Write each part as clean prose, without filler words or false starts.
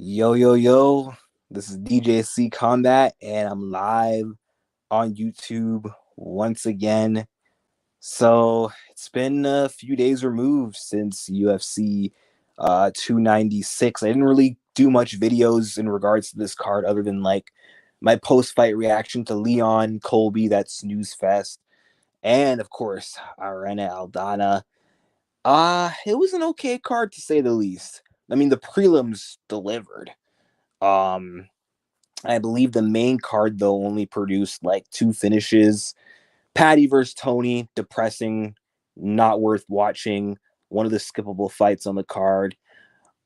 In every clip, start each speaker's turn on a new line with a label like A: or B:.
A: Yo, yo, yo. This is DJC Combat, and I'm live on YouTube once again. So it's been a few days removed since UFC 296. I didn't really do much videos in regards to this card other than like my post-fight reaction to Leon Colby, that snooze fest, and of course, Irene Aldana. It was an okay card to say the least. I mean, the prelims delivered. Um, I believe the main card though only produced like two finishes. Patty versus Tony, depressing, not worth watching. One of the skippable fights on the card.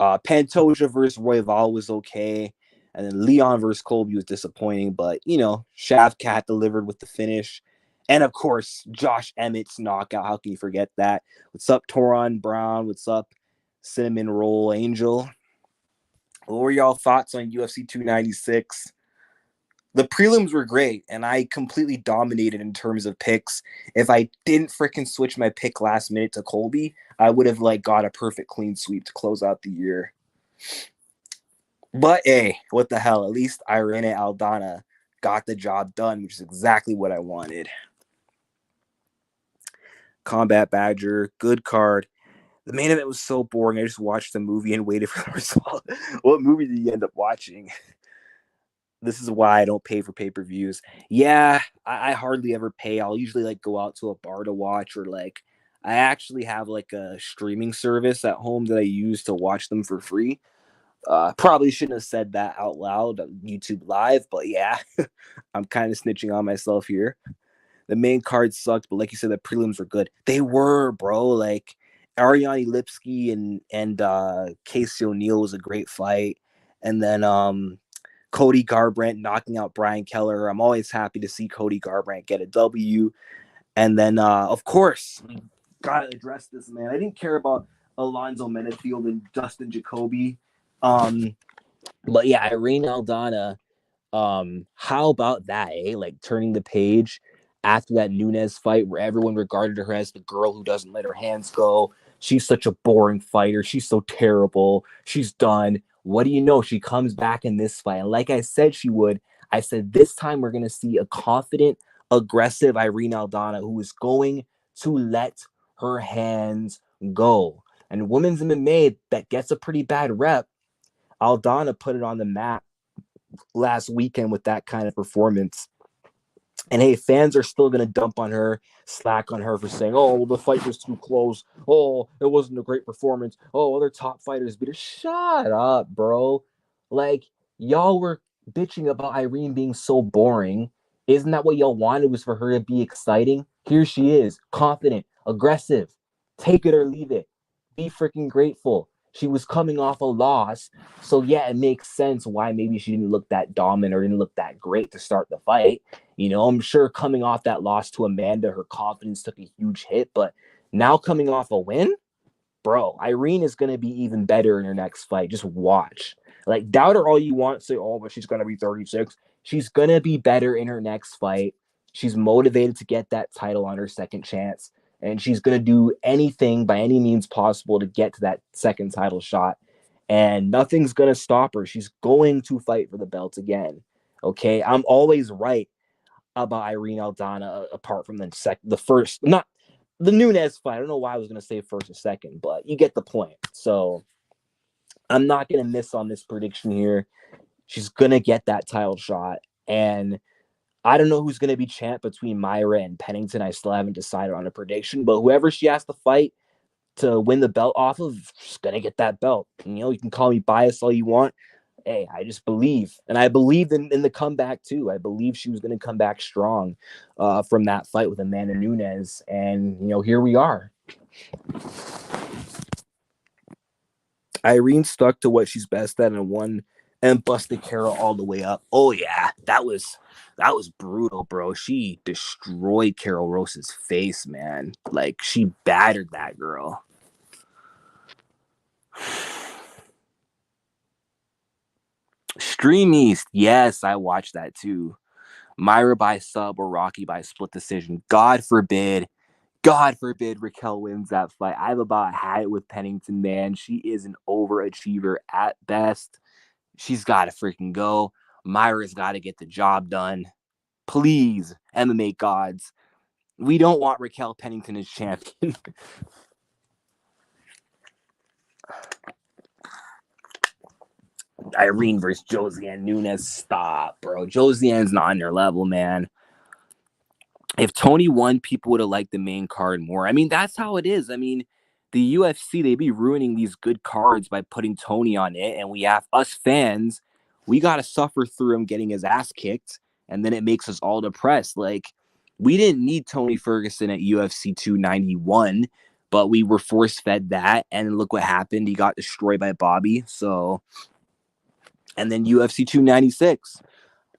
A: Pantoja versus Royval was okay, and then Leon versus Colby was disappointing. But Shavkat delivered with the finish, and of course Josh Emmett's knockout. How can you forget that? What's up, Toron Brown? What's up, Cinnamon Roll Angel? What were y'all thoughts on UFC 296? The prelims were great, and I completely dominated in terms of picks. If I didn't freaking switch my pick last minute to Colby, I would have like got a perfect clean sweep to close out the year. But hey, what the hell? At least Irene Aldana got the job done, which is exactly what I wanted. Combat Badger, good card. The main event was so boring. I just watched the movie and waited for the result. What movie did you end up watching? This is why I don't pay for pay-per-views. Yeah, I hardly ever pay. I'll usually like go out to a bar to watch, or like I actually have like a streaming service at home that I use to watch them for free. Probably shouldn't have said that out loud on YouTube Live, but yeah, I'm kind of snitching on myself here. The main card sucked, but like you said, the prelims were good. They were, bro. Like Ariane Lipsky and Casey O'Neill was a great fight, and then Cody Garbrandt knocking out Brian Keller. I'm always happy to see Cody Garbrandt get a W. And then, of course, we gotta address this, man. I didn't care about Alonzo Menefield and Dustin Jacoby. Um, but yeah, Irene Aldana. How about that, eh? Like turning the page after that Nunes fight where everyone regarded her as the girl who doesn't let her hands go. She's such a boring fighter. She's so terrible. She's done. What do you know? She comes back in this fight. And like I said she would, I said this time we're going to see a confident, aggressive Irene Aldana who is going to let her hands go. And women's MMA that gets a pretty bad rep, Aldana put it on the map last weekend with that kind of performance. And hey, fans are still going to dump on her, slack on her for saying, oh, well, the fight was too close. Oh, it wasn't a great performance. Oh, other top fighters beat her. Shut up, bro. Like, y'all were bitching about Irene being so boring. Isn't that what y'all wanted, was for her to be exciting? Here she is, confident, aggressive. Take it or leave it. Be freaking grateful. She was coming off a loss. So, yeah, it makes sense why maybe she didn't look that dominant or didn't look that great to start the fight. I'm sure coming off that loss to Amanda, her confidence took a huge hit. But now coming off a win, bro, Irene is going to be even better in her next fight. Just watch. Like, doubt her all you want. Say, oh, but she's going to be 36. She's going to be better in her next fight. She's motivated to get that title on her second chance. And she's going to do anything by any means possible to get to that second title shot. And nothing's going to stop her. She's going to fight for the belt again. Okay. I'm always right about Irene Aldana, apart from the first, not the Nunes fight. I don't know why I was going to say first or second, but you get the point. So I'm not going to miss on this prediction here. She's going to get that title shot. And I don't know who's going to be champ between Myra and Pennington. I still haven't decided on a prediction, but whoever she has to fight to win the belt off of, she's going to get that belt. And, you can call me biased all you want. Hey, I just believe. And I believed in the comeback too. I believe she was going to come back strong from that fight with Amanda Nunes. And, here we are. Irene stuck to what she's best at and won and busted Carol all the way up. Oh yeah, that was brutal, bro. She destroyed Carol Rose's face, man. Like, she battered that girl. Stream East, yes, I watched that too. Myra by sub or Rocky by split decision. God forbid Raquel wins that fight. I've about had it with Pennington, man. She is an overachiever at best. She's got to freaking go. Myra's got to get the job done. Please, MMA gods. We don't want Raquel Pennington as champion. Irene versus Josiane Nunes. Stop, bro. Josiane's not on their level, man. If Tony won, people would have liked the main card more. I mean, that's how it is. I mean, the UFC, they be ruining these good cards by putting Tony on it. And we have us fans, we got to suffer through him getting his ass kicked. And then it makes us all depressed. Like, we didn't need Tony Ferguson at UFC 291, but we were force fed that. And look what happened. He got destroyed by Bobby. So, and then UFC 296.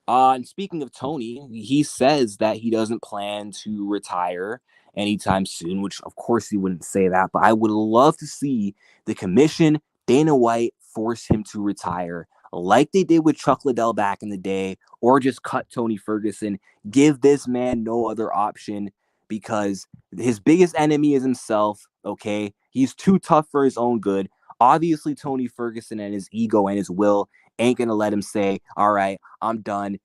A: And speaking of Tony, he says that he doesn't plan to retire anytime soon, which of course he wouldn't say that, but I would love to see the commission, Dana White, force him to retire like they did with Chuck Liddell back in the day, or just cut Tony Ferguson. Give this man no other option because his biggest enemy is himself, okay? He's too tough for his own good. Obviously, Tony Ferguson and his ego and his will ain't going to let him say, all right, I'm done.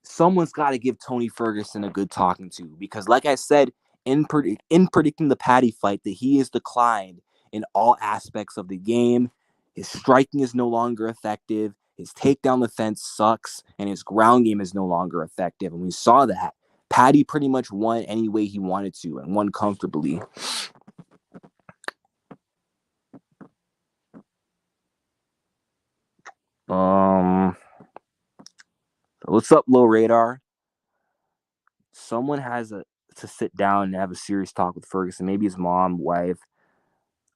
A: Someone's got to give Tony Ferguson a good talking to because, like I said, in predicting the Paddy fight, that he is declined in all aspects of the game. His striking is no longer effective. His takedown defense sucks, and his ground game is no longer effective. And we saw that. Paddy pretty much won any way he wanted to and won comfortably. What's up, Low Radar? Someone has to sit down and have a serious talk with Ferguson. Maybe his mom, wife.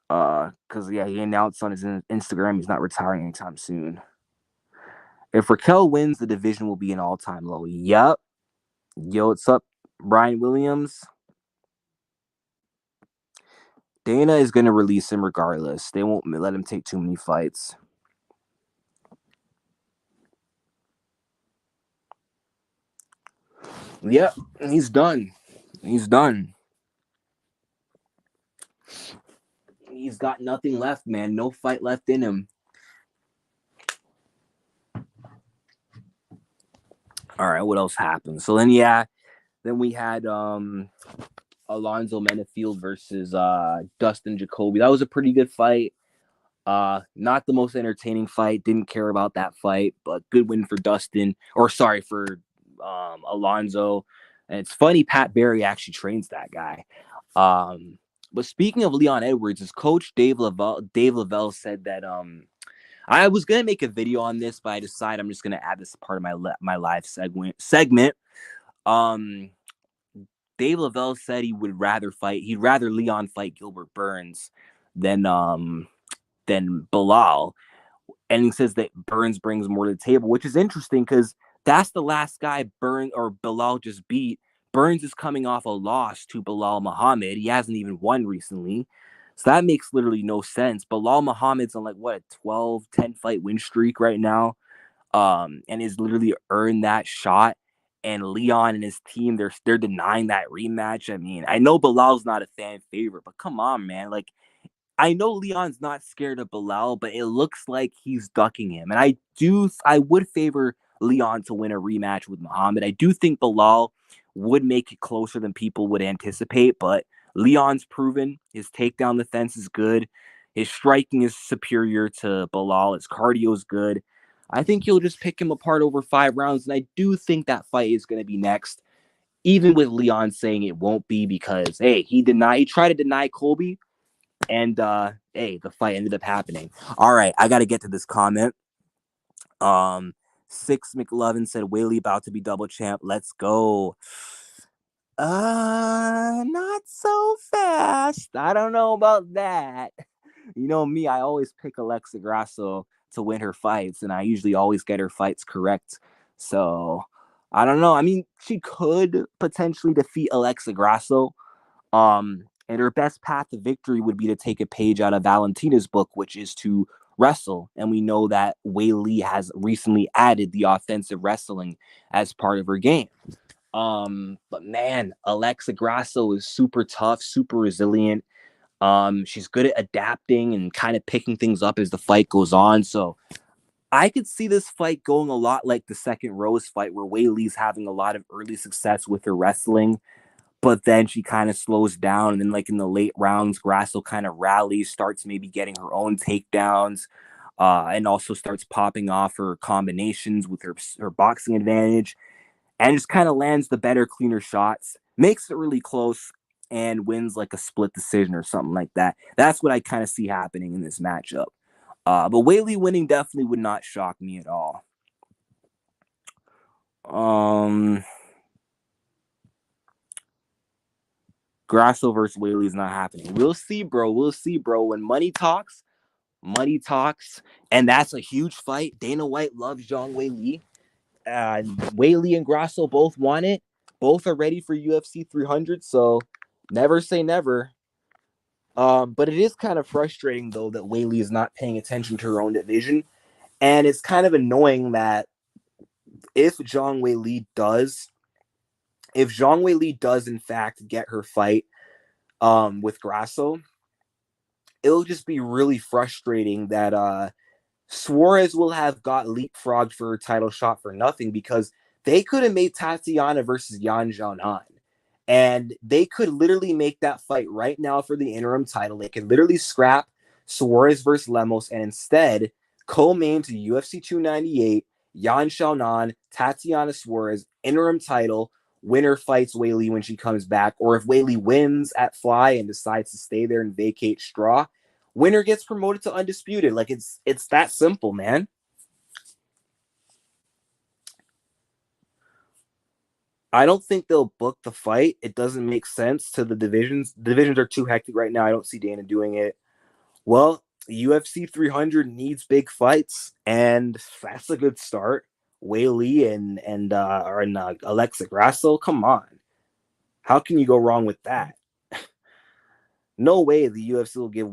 A: Because yeah, he announced on his Instagram he's not retiring anytime soon. If Raquel wins, the division will be an all-time low. Yup. Yo, what's up, Brian Williams? Dana is going to release him regardless. They won't let him take too many fights. Yep, he's done. He's done. He's got nothing left, man. No fight left in him. All right, what else happened? So then, yeah, then we had Alonzo Menefield versus Dustin Jacoby. That was a pretty good fight. Not the most entertaining fight. Didn't care about that fight, but good win for Dustin. Or sorry, for Alonzo. And it's funny, Pat Barry actually trains that guy. But speaking of Leon Edwards, his coach Dave Lavelle said that I was gonna make a video on this, but I decided I'm just gonna add this part of my live segment. Dave Lavelle said he'd rather Leon fight Gilbert Burns than Belal. And he says that Burns brings more to the table, which is interesting because that's the last guy Belal just beat. Burns is coming off a loss to Belal Muhammad. He hasn't even won recently. So that makes literally no sense. Belal Muhammad's on a 10 fight win streak right now. And has literally earned that shot. And Leon and his team, they're denying that rematch. I mean, I know Belal's not a fan favorite, but come on, man. I know Leon's not scared of Belal, but it looks like he's ducking him. And I would favor Leon to win a rematch with Muhammad. I do think Belal would make it closer than people would anticipate, but Leon's proven his takedown defense is good. His striking is superior to Belal. His cardio is good. I think he'll just pick him apart over 5 rounds, and I do think that fight is going to be next, even with Leon saying it won't be because, hey, he tried to deny Colby, and hey, the fight ended up happening. All right, I got to get to this comment. Six McLovin said Whaley about to be double champ. Let's go. Not so fast. I don't know about that. You know me, I always pick Alexa Grasso to win her fights, and I usually always get her fights correct. So I don't know. I mean, she could potentially defeat Alexa Grasso. And her best path to victory would be to take a page out of Valentina's book, which is to wrestle. And we know that Wei Li has recently added the offensive wrestling as part of her game. But man, Alexa Grasso is super tough, super resilient. She's good at adapting and kind of picking things up as the fight goes on. So I could see this fight going a lot like the second Rose fight, where Wei Li's having a lot of early success with her wrestling, but then she kind of slows down. And then, like in the late rounds, Grasso kind of rallies, starts maybe getting her own takedowns, and also starts popping off her combinations with her boxing advantage, and just kind of lands the better, cleaner shots, makes it really close, and wins like a split decision or something like that. That's what I kind of see happening in this matchup. But Whaley winning definitely would not shock me at all. Um, Grasso versus Whaley is not happening. We'll see, bro. We'll see, bro. When money talks, and that's a huge fight. Dana White loves Zhang Whaley. Whaley and Grasso both want it. Both are ready for UFC 300, so never say never. But it is kind of frustrating, though, that Whaley is not paying attention to her own division. And it's kind of annoying that if Zhang Whaley does, in fact get her fight with Grasso, it'll just be really frustrating that Suarez will have got leapfrogged for a title shot for nothing, because they could have made Tatiana versus Yan Xiaonan. And they could literally make that fight right now for the interim title. They could literally scrap Suarez versus Lemos and instead co-main to UFC 298, Yan Xiaonan, Tatiana Suarez, interim title. Winner fights Whaley when she comes back. Or if Whaley wins at Fly and decides to stay there and vacate Straw, winner gets promoted to undisputed. Like it's that simple, man. I don't think they'll book the fight. It doesn't make sense to the divisions. The divisions are too hectic right now. I don't see Dana doing it. Well, UFC 300 needs big fights, and that's a good start. Whaley and Alexa Grasso. Come on, how can you go wrong with that? No way the UFC will give.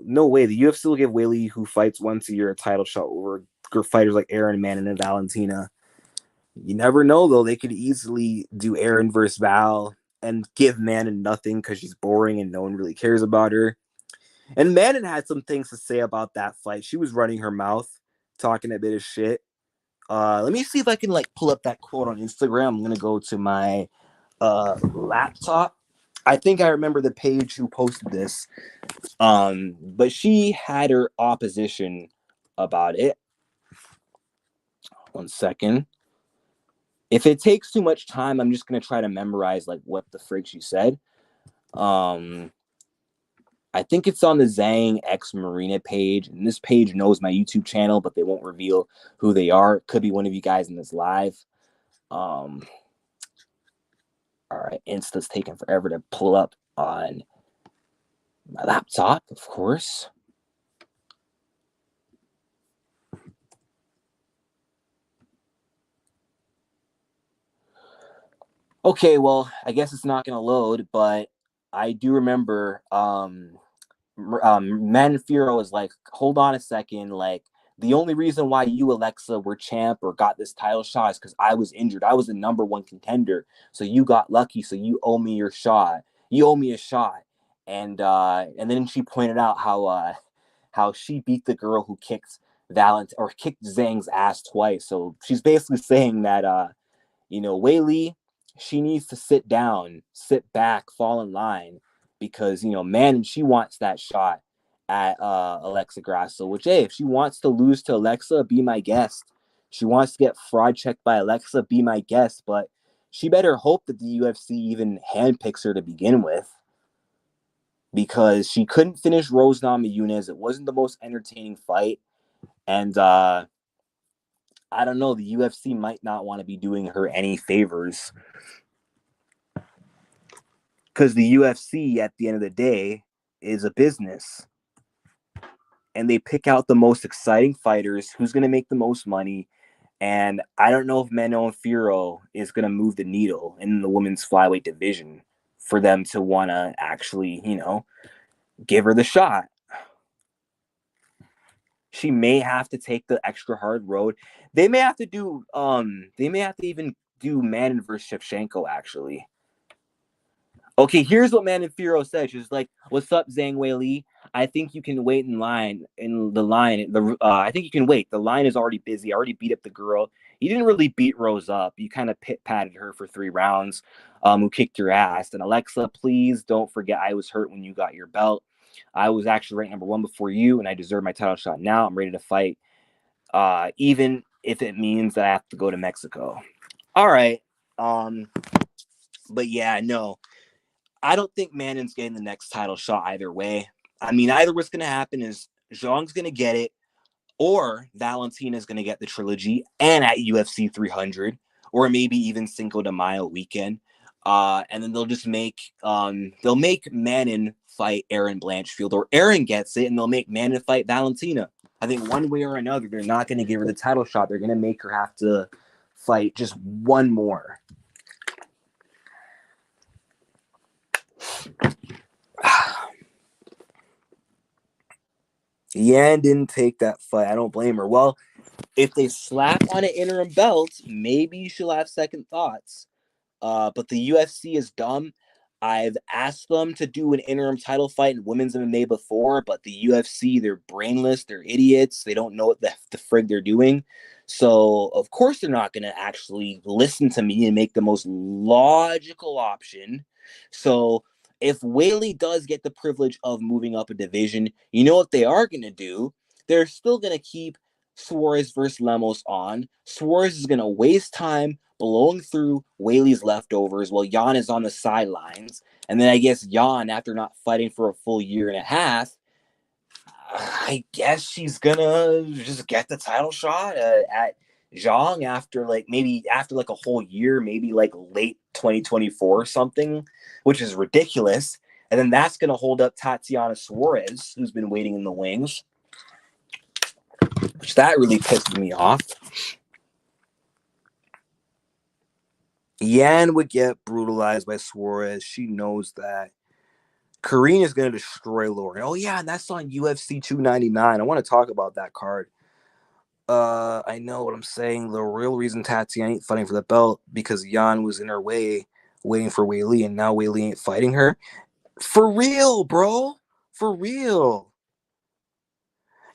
A: No way the UFC will give Whaley, who fights once a year, a title shot over fighters like Aaron Mann and Valentina. You never know, though. They could easily do Aaron versus Val and give Manon nothing because she's boring and no one really cares about her. And Manon had some things to say about that fight. She was running her mouth, talking a bit of shit. Let me see if I can like pull up that quote on Instagram. I'm gonna go to my laptop. I think I remember the page who posted this. But she had her opposition about it. One second. If it takes too much time, I'm just gonna try to memorize like what the frig she said. I think it's on the Zhang X Marina page, and this page knows my YouTube channel, but they won't reveal who they are. It could be one of you guys in this live. All right, Insta's taking forever to pull up on my laptop, of course. Okay, well, I guess it's not gonna load, but I do remember Manfiro was like, hold on a second, like the only reason why you, Alexa, were champ or got this title shot is because I was injured. I was the number one contender, so you got lucky. So you owe me your shot. You owe me a shot. And then she pointed out how she beat the girl who kicked Zhang's ass twice. So she's basically saying that Whaley, she needs to sit down, sit back, fall in line, because man, she wants that shot at Alexa Grasso. Which, hey, if she wants to lose to Alexa, be my guest. She wants to get fraud checked by Alexa, be my guest. But she better hope that the UFC even handpicks her to begin with, because she couldn't finish Rose Namajunas. It wasn't the most entertaining fight, and I don't know. The UFC might not want to be doing her any favors, because the UFC at the end of the day is a business, and they pick out the most exciting fighters, who's going to make the most money. And I don't know if Manon Fiorot is going to move the needle in the women's flyweight division for them to want to actually, give her the shot. She may have to take the extra hard road. They may have to even do Manon versus Shevchenko, actually. Okay, here's what Man and Firo said. She's like, "What's up, Zhang Weili? I think you can wait in line. In the line, I think you can wait. The line is already busy. I already beat up the girl. You didn't really beat Rose up. You kind of pit patted her for 3 rounds. Who kicked your ass? And Alexa, please don't forget I was hurt when you got your belt. I was actually ranked #1 before you, and I deserve my title shot now. I'm ready to fight. Even if it means that I have to go to Mexico. All right. But yeah, no." I don't think Mannon's getting the next title shot either way. I mean, either what's going to happen is Zhang's going to get it, or Valentina's going to get the trilogy and at UFC 300, or maybe even Cinco de Mayo weekend. And then they'll make Mannon fight Aaron Blanchfield, or Aaron gets it and they'll make Mannon fight Valentina. I think one way or another, they're not going to give her the title shot. They're going to make her have to fight just one more. Yan didn't take that fight. I don't blame her. Well, if they slap on an interim belt, maybe she'll have second thoughts. But the UFC is dumb. I've asked them to do an interim title fight in women's MMA before, but the UFC, they're brainless, they're idiots, they don't know what the frig they're doing. So, of course, they're not going to actually listen to me and make the most logical option. So, if Whaley does get the privilege of moving up a division, you know what they are going to do? They're still going to keep Suarez versus Lemos on. Suarez is going to waste time blowing through Whaley's leftovers while Jan is on the sidelines. And then I guess Jan, after not fighting for a full year and a half, I guess she's gonna just get the title shot at Zhang after like a whole year, maybe like late 2024 or something, which is ridiculous. And then that's gonna hold up Tatiana Suarez, who's been waiting in the wings, which that really pisses me off. Yan would get brutalized by Suarez. She knows that. Karine is going to destroy Lauren. Oh, yeah, and that's on UFC 299. I want to talk about that card. I know what I'm saying. The real reason Tatiana ain't fighting for the belt because Yan was in her way waiting for Weili, and now Weili ain't fighting her. For real, bro. For real.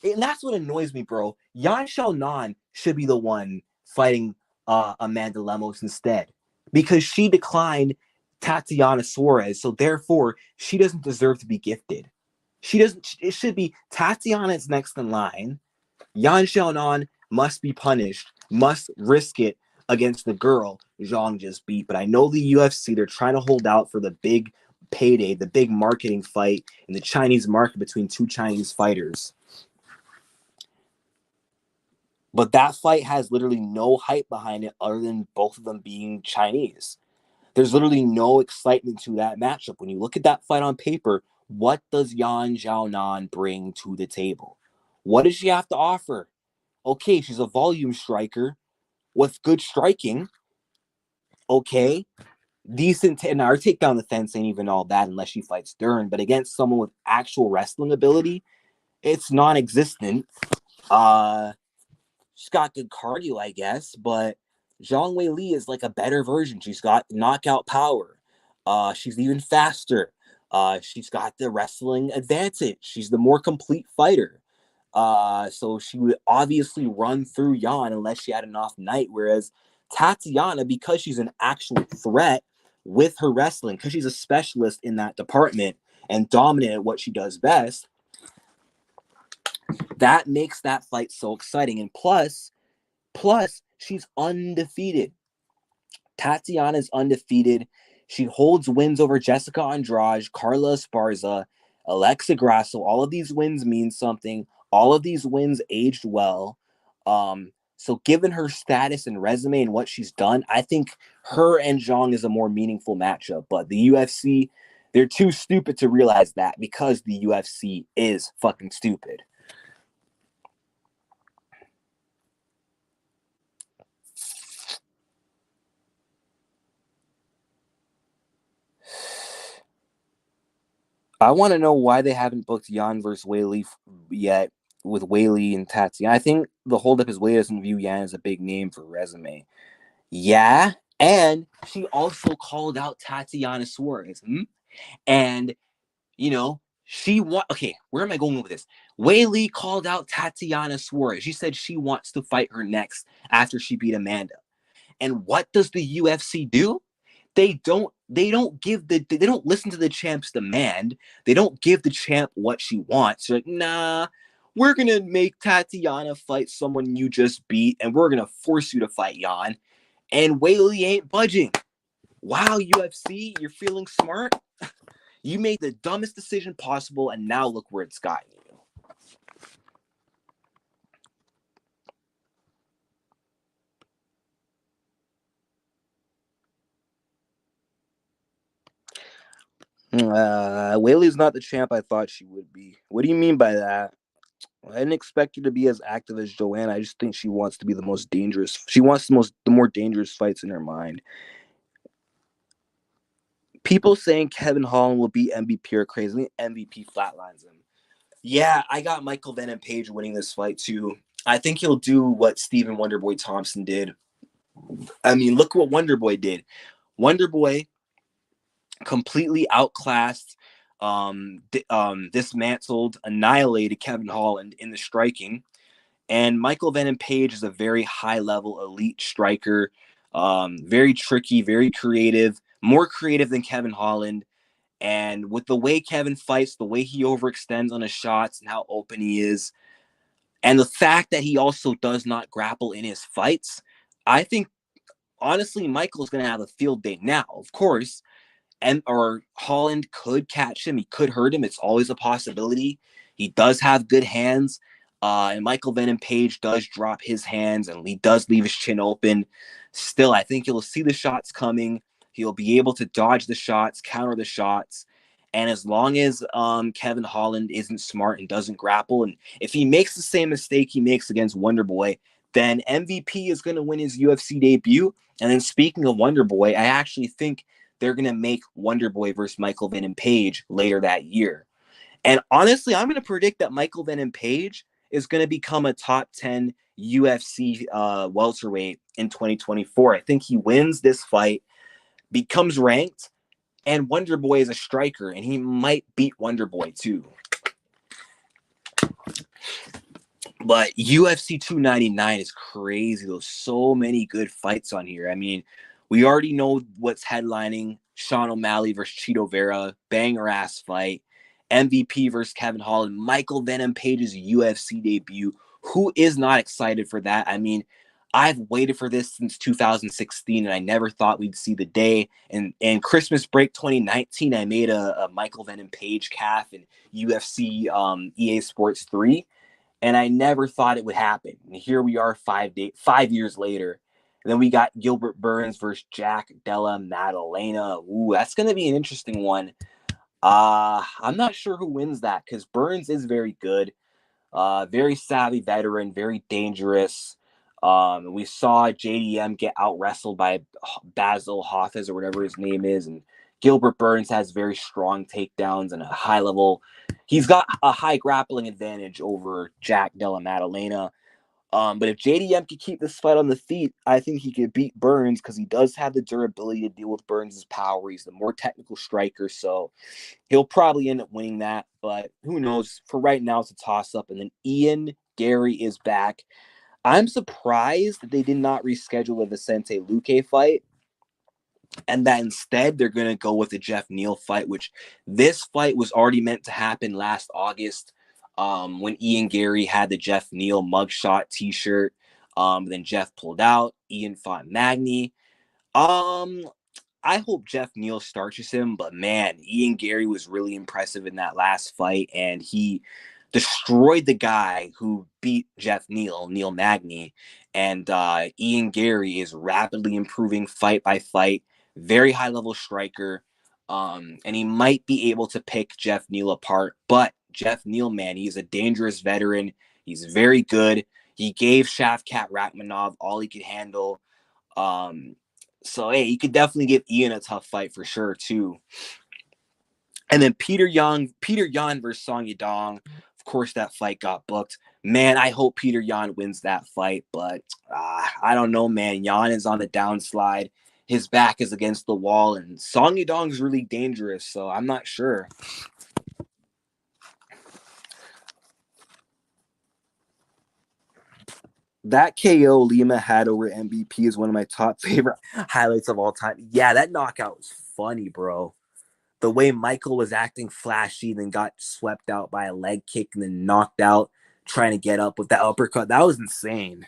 A: And that's what annoys me, bro. Yan Xiaonan should be the one fighting Amanda Lemos instead because she declined Tatiana Suarez, so therefore she doesn't deserve to be gifted. She doesn't. It should be Tatiana's next in line. Yan Xiaonan must be punished, must risk it against the girl Zhang just beat. But I know the UFC, they're trying to hold out for the big payday, the big marketing fight in the Chinese market between two Chinese fighters. But that fight has literally no hype behind it other than both of them being Chinese. There's literally no excitement to that matchup. When you look at that fight on paper, what does Yan Xiaonan bring to the table? What does she have to offer? Okay, she's a volume striker with good striking. Okay, decent. And our takedown defense ain't even all that unless she fights Dern. But against someone with actual wrestling ability, it's non-existent. She's got good cardio, I guess, but Zhang Weili is like a better version. She's got knockout power. She's even faster. She's got the wrestling advantage. She's the more complete fighter. So she would obviously run through Yan unless she had an off night. Whereas Tatiana, because she's an actual threat with her wrestling, because she's a specialist in that department and dominant at what she does best, that makes that fight so exciting. And plus, she's undefeated. Tatiana's undefeated. She holds wins over Jessica Andrade, Carla Esparza, Alexa Grasso. All of these wins mean something. All of these wins aged well. So given her status and resume and what she's done, I think her and Zhang is a more meaningful matchup. But the UFC, they're too stupid to realize that because the UFC is fucking stupid. I want to know why they haven't booked Yan versus Weili yet with Weili and Tatiana. I think the holdup is Weili doesn't view Yan as a big name for resume. Yeah, And she also called out Tatiana Suarez. And, you know, okay, where am I going with this? Weili called out Tatiana Suarez. She said she wants to fight her next after she beat Amanda. And what does the UFC do? They don't listen to the champ's demand. They don't give the champ what she wants. They're like, nah, we're gonna make Tatiana fight someone you just beat, and we're gonna force you to fight Jan. And Weili ain't budging. Wow, UFC, you're feeling smart. You made the dumbest decision possible, and now look where it's gotten you. Weili's not the champ I thought she would be. What do you mean by that? I didn't expect her to be as active as Joanna. I just think she wants to be the most dangerous. She wants the more dangerous fights in her mind. People saying Kevin Holland will beat MVP are crazy. MVP flatlines him. Yeah, I got Michael Venom Page winning this fight too. I think he'll do what Stephen Wonderboy Thompson did. I mean, look what Wonderboy did. Wonderboy completely outclassed, dismantled, annihilated Kevin Holland in the striking. And Michael Venom Page is a very high-level elite striker, very tricky, very creative, more creative than Kevin Holland. And with the way Kevin fights, the way he overextends on his shots and how open he is, and the fact that he also does not grapple in his fights, I think, honestly, Michael's going to have a field day. Now, of course, or Holland could catch him. He could hurt him. It's always a possibility. He does have good hands. And Michael Venom Page does drop his hands and he does leave his chin open. Still, I think he'll see the shots coming. He'll be able to dodge the shots, counter the shots. And as long as Kevin Holland isn't smart and doesn't grapple, and if he makes the same mistake he makes against Wonderboy, then MVP is going to win his UFC debut. And then speaking of Wonderboy, I actually think they're going to make Wonderboy versus Michael Venom Page later that year. And honestly, I'm going to predict that Michael Venom Page is going to become a top 10 UFC welterweight in 2024. I think he wins this fight, becomes ranked, and Wonderboy is a striker, and he might beat Wonderboy too. But UFC 299 is crazy. There's so many good fights on here. I mean, we already know what's headlining. Sean O'Malley versus Cheeto Vera, banger ass fight. MVP versus Kevin Holland. Michael Venom Page's UFC debut. Who is not excited for that? I mean, I've waited for this since 2016, and I never thought we'd see the day. And Christmas break 2019, I made a Michael Venom Page calf in UFC EA Sports 3. And I never thought it would happen. And here we are 5 years later. And then we got Gilbert Burns versus Jack Della Maddalena. Ooh, that's going to be an interesting one. I'm not sure who wins that because Burns is very good. Very savvy veteran, very dangerous. We saw JDM get out wrestled by Basil Hoffa or whatever his name is. And Gilbert Burns has very strong takedowns and a high level. He's got a high grappling advantage over Jack Della Maddalena. But if JDM could keep this fight on the feet, I think he could beat Burns because he does have the durability to deal with Burns' power. He's the more technical striker, so he'll probably end up winning that. But who knows? For right now, it's a toss-up. And then Ian Gary is back. I'm surprised that they did not reschedule the Vicente Luque fight and that instead they're going to go with the Jeff Neal fight, which this fight was already meant to happen last August when Ian Gary had the Jeff Neal mugshot t-shirt. Then Jeff pulled out. Ian fought Magny. I hope Jeff Neal starches him, but man, Ian Gary was really impressive in that last fight, and he destroyed the guy who beat Jeff Neal, Neil Magny. And Ian Gary is rapidly improving fight by fight, very high level striker. And he might be able to pick Jeff Neal apart, but Jeff Neal, man, he's a dangerous veteran. He's very good. He gave Shavkat Rakhmonov all he could handle. So, hey, you could definitely give Ian a tough fight for sure, too. And then Peter Yan versus Song Yadong. Of course, that fight got booked. Man, I hope Peter Yan wins that fight, but I don't know, man. Yan is on the downslide. his back is against the wall, and Song Yadong is really dangerous, so I'm not sure. That KO Lima had over MVP is one of my top favorite highlights of all time. Yeah, that knockout was funny, bro. The way Michael was acting flashy, then got swept out by a leg kick and then knocked out trying to get up with that uppercut. That was insane.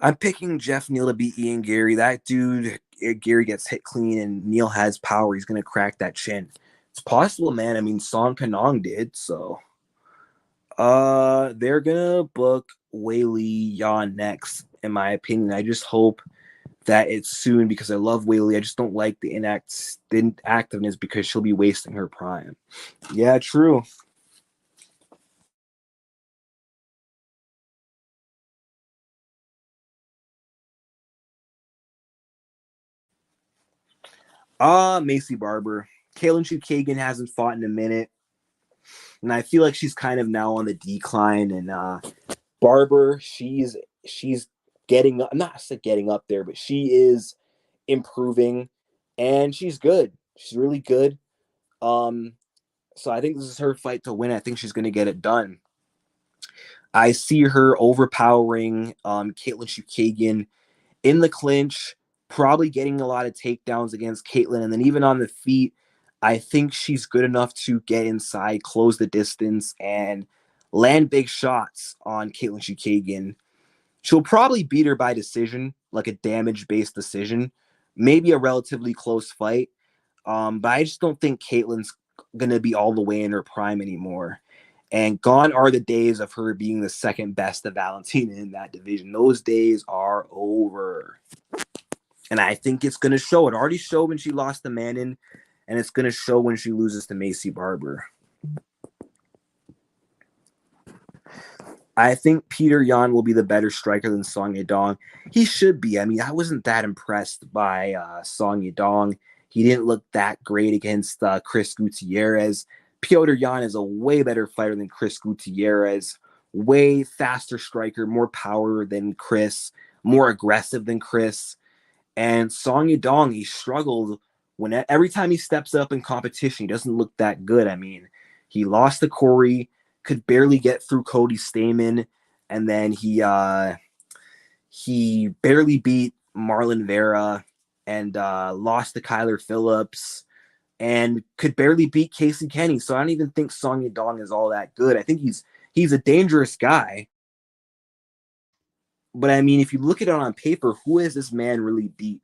A: I'm picking Jeff Neal to beat Ian Gary. That dude, Gary gets hit clean and Neal has power. He's going to crack that chin. It's possible, man. I mean, Song Kanong did, so. They're going to book Weili Yan next, in my opinion. I just hope that it's soon because I love Weili. I just don't like the inactiveness because she'll be wasting her prime. Yeah, true. Macy Barber. Kaylin Chukagan hasn't fought in a minute, and I feel like she's kind of now on the decline. And Barber, she's getting up, not getting up there, but she is improving, and she's good. She's really good. Um, so I think this is her fight to win. I think she's going to get it done. I see her overpowering Caitlin Chukagian in the clinch, probably getting a lot of takedowns against Caitlin. And then even on the feet, I think she's good enough to get inside, close the distance, and land big shots on Caitlin Chukagian. She'll probably beat her by decision, like a damage-based decision, maybe a relatively close fight. But I just don't think Caitlin's going to be all the way in her prime anymore. And gone are the days of her being the second best of Valentina in that division. Those days are over. And I think it's going to show. It already showed when she lost to Manon, and it's going to show when she loses to Macy Barber. I think Peter Yan will be the better striker than Song Yadong. He should be. I mean, I wasn't that impressed by Song Yadong. He didn't look that great against Chris Gutierrez. Piotr Yan is a way better fighter than Chris Gutierrez. Way faster striker, more power than Chris, more aggressive than Chris. And Song Yadong, he struggled when every time he steps up in competition, he doesn't look that good. I mean, he lost to Corey, could barely get through Cody Stamen, and then he barely beat Marlon Vera and lost to Kyler Phillips and could barely beat Casey Kenny. So I don't even think Song Yadong is all that good. I think he's a dangerous guy. But I mean, if you look at it on paper, who has this man really beat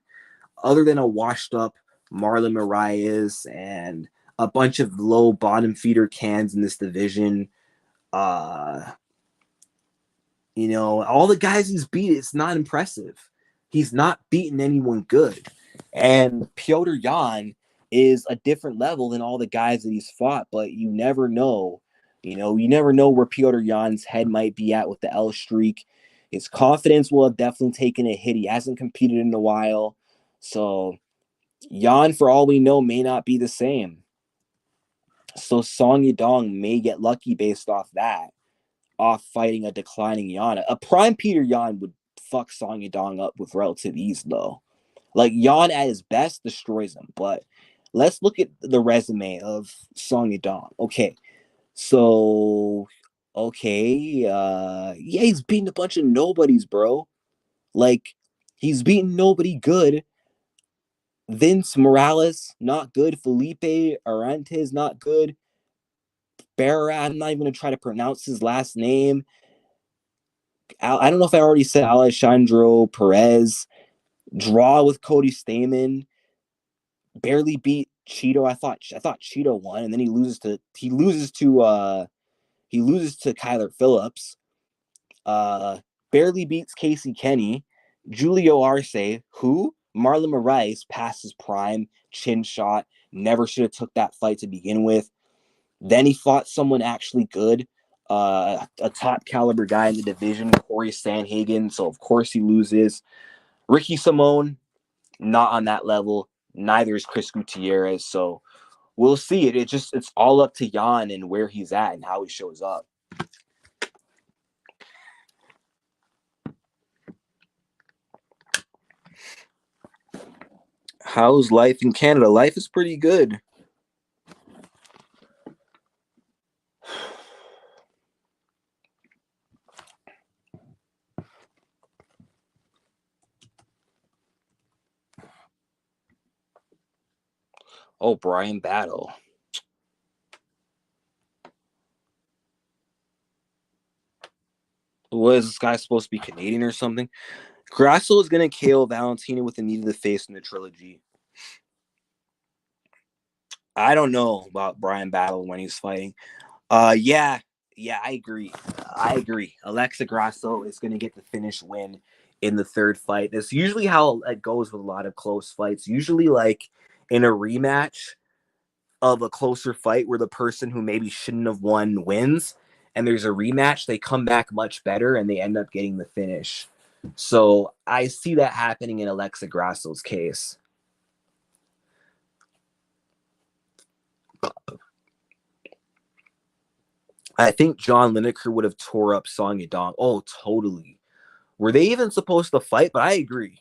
A: other than a washed up Marlon Moraes and a bunch of low bottom feeder cans in this division? Uh, all the guys he's beat, it's not impressive. He's not beaten anyone good. And Piotr Yan is a different level than all the guys that he's fought, but you never know. You never know where Piotr Yan's head might be at with the L streak. His confidence will have definitely taken a hit. He hasn't competed in a while. So Yan, for all we know, may not be the same. So Song Yadong may get lucky based off that, off fighting a declining Yan. A prime Peter Yan would fuck Song Yadong up with relative ease, though. Like, Yan at his best destroys him. But let's look at the resume of Song Yadong. Yeah, he's beaten a bunch of nobodies, bro. Like, he's beaten nobody good. Vince Morales, not good. Felipe Arantes, not good. Barra, I'm not even going to try to pronounce his last name. I don't know if I already said Alejandro Perez. Draw with Cody Stamen. Barely beat Cheeto. I thought Cheeto won, and then he loses to Kyler Phillips. Barely beats Casey Kenny. Julio Arce, who Marlon Moraes past his prime, chin shot. Never should have took that fight to begin with. Then he fought someone actually good, a top caliber guy in the division, Corey Sanhagen. So of course he loses. Ricky Simone, not on that level. Neither is Chris Gutierrez. So we'll see. It's all up to Yan and where he's at and how he shows up. How's life in Canada? Life is pretty good. Oh, Brian Battle. Was this guy supposed to be Canadian or something? Grasso is going to KO Valentina with a knee to the face in the trilogy. I don't know about Brian Battle when he's fighting. Yeah, I agree. Alexa Grasso is going to get the finish win in the third fight. That's usually how it goes with a lot of close fights. Usually, like in a rematch of a closer fight where the person who maybe shouldn't have won wins, and there's a rematch, they come back much better and they end up getting the finish. So I see that happening in Alexa Grasso's case. I think John Lineker would have tore up Song Yadong. Oh, totally. Were they even supposed to fight? But I agree.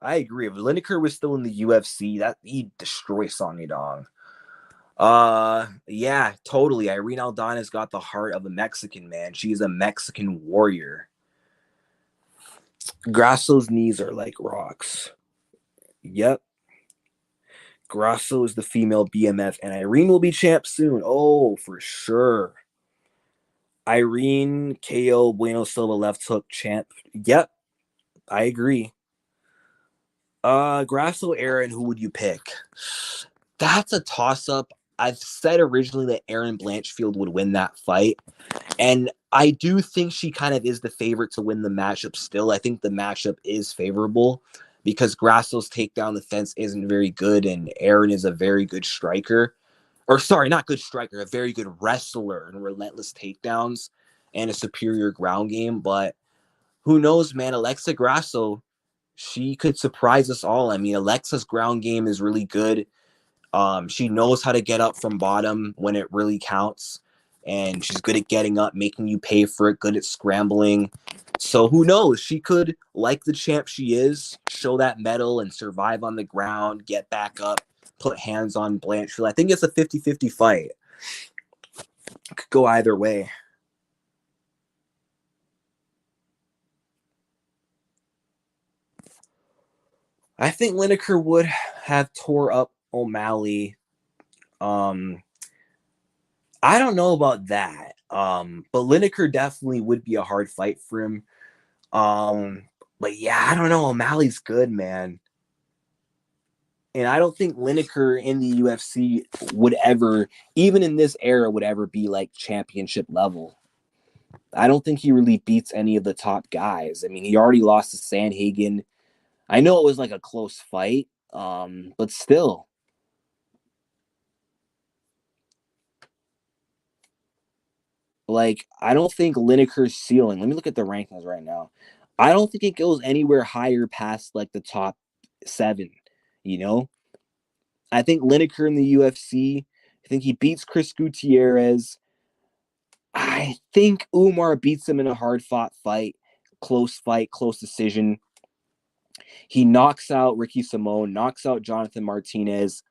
A: If Lineker was still in the UFC, that he'd destroy Song Yadong. Yeah, totally. Irene Aldana's got the heart of a Mexican, man. She's a Mexican warrior. Grasso's knees are like rocks. Yep. Grasso is the female BMF, and Irene will be champ soon. Oh, for sure. Irene, KO, Bueno Silva, left hook, champ. Yep, I agree. Grasso, Aaron, who would you pick? That's a toss-up. I've said originally that Aaron Blanchfield would win that fight, and I do think she kind of is the favorite to win the matchup still. I think the matchup is favorable because Grasso's takedown defense isn't very good, and Aaron is a very good striker. Or sorry, not good striker, a very good wrestler and relentless takedowns and a superior ground game. But who knows, man? Alexa Grasso, she could surprise us all. I mean, Alexa's ground game is really good. She knows how to get up from bottom when it really counts, and she's good at getting up, making you pay for it, good at scrambling. So who knows? She could, like the champ she is, show that medal and survive on the ground, get back up, put hands on Blanchfield. I think it's a 50-50 fight. It could go either way. I think Lineker would have tore up O'Malley. I don't know about that. But Lineker definitely would be a hard fight for him. But yeah, I don't know. O'Malley's good, man. And I don't think Lineker in the UFC would ever, even in this era, would ever be like championship level. I don't think he really beats any of the top guys. I mean, he already lost to Sandhagen. I know it was like a close fight, but still. Like, I don't think Lineker's ceiling, let me look at the rankings right now. I don't think it goes anywhere higher past like the top 7, you know? I think Lineker in the UFC, I think he beats Chris Gutierrez. I think Umar beats him in a hard fought fight, close decision. He knocks out Ricky Simone, knocks out Jonathan Martinez.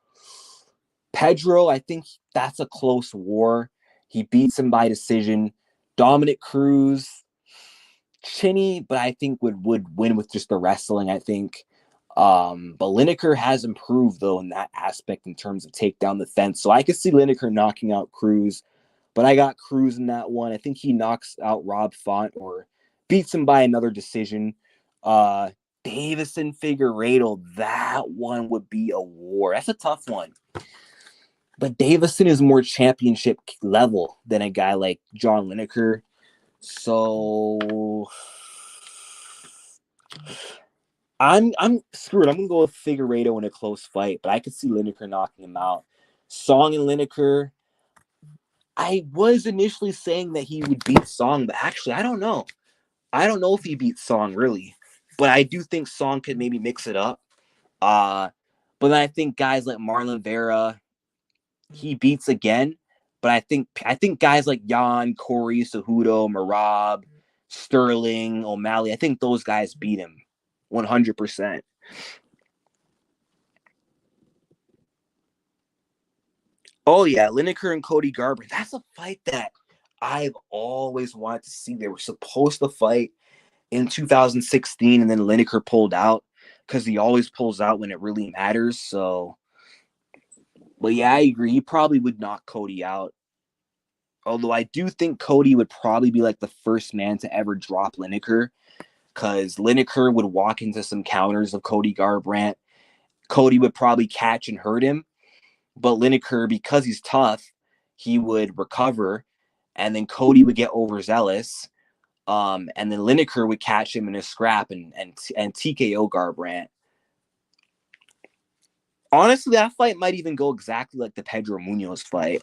A: Pedro, I think that's a close war. He beats him by decision. Dominic Cruz, chinny, but I think would win with just the wrestling, I think. But Lineker has improved, though, in that aspect in terms of takedown defense. So I could see Lineker knocking out Cruz, but I got Cruz in that one. I think he knocks out Rob Font or beats him by another decision. Davison Figueiredo, that one would be a war. That's a tough one. But Davison is more championship level than a guy like John Lineker. So I'm screwed. I'm gonna go with Figueiredo in a close fight, but I could see Lineker knocking him out. Song and Lineker. I was initially saying that he would beat Song, but actually I don't know. I don't know if he beats Song really, but I do think Song could maybe mix it up. But then I think guys like Marlon Vera, he beats again. But I think guys like Jan, Corey, Cejudo, Marab, Sterling, O'Malley, I think those guys beat him 100%. Oh yeah, Lineker and Cody Garbrandt. That's a fight that I've always wanted to see. They were supposed to fight in 2016, and then Lineker pulled out because he always pulls out when it really matters. So, but yeah, I agree. He probably would knock Cody out. Although I do think Cody would probably be like the first man to ever drop Lineker because Lineker would walk into some counters of Cody Garbrandt. Cody would probably catch and hurt him, but Lineker, because he's tough, he would recover, and then Cody would get overzealous, and then Lineker would catch him in a scrap and TKO Garbrandt. Honestly, that fight might even go exactly like the Pedro Munoz fight.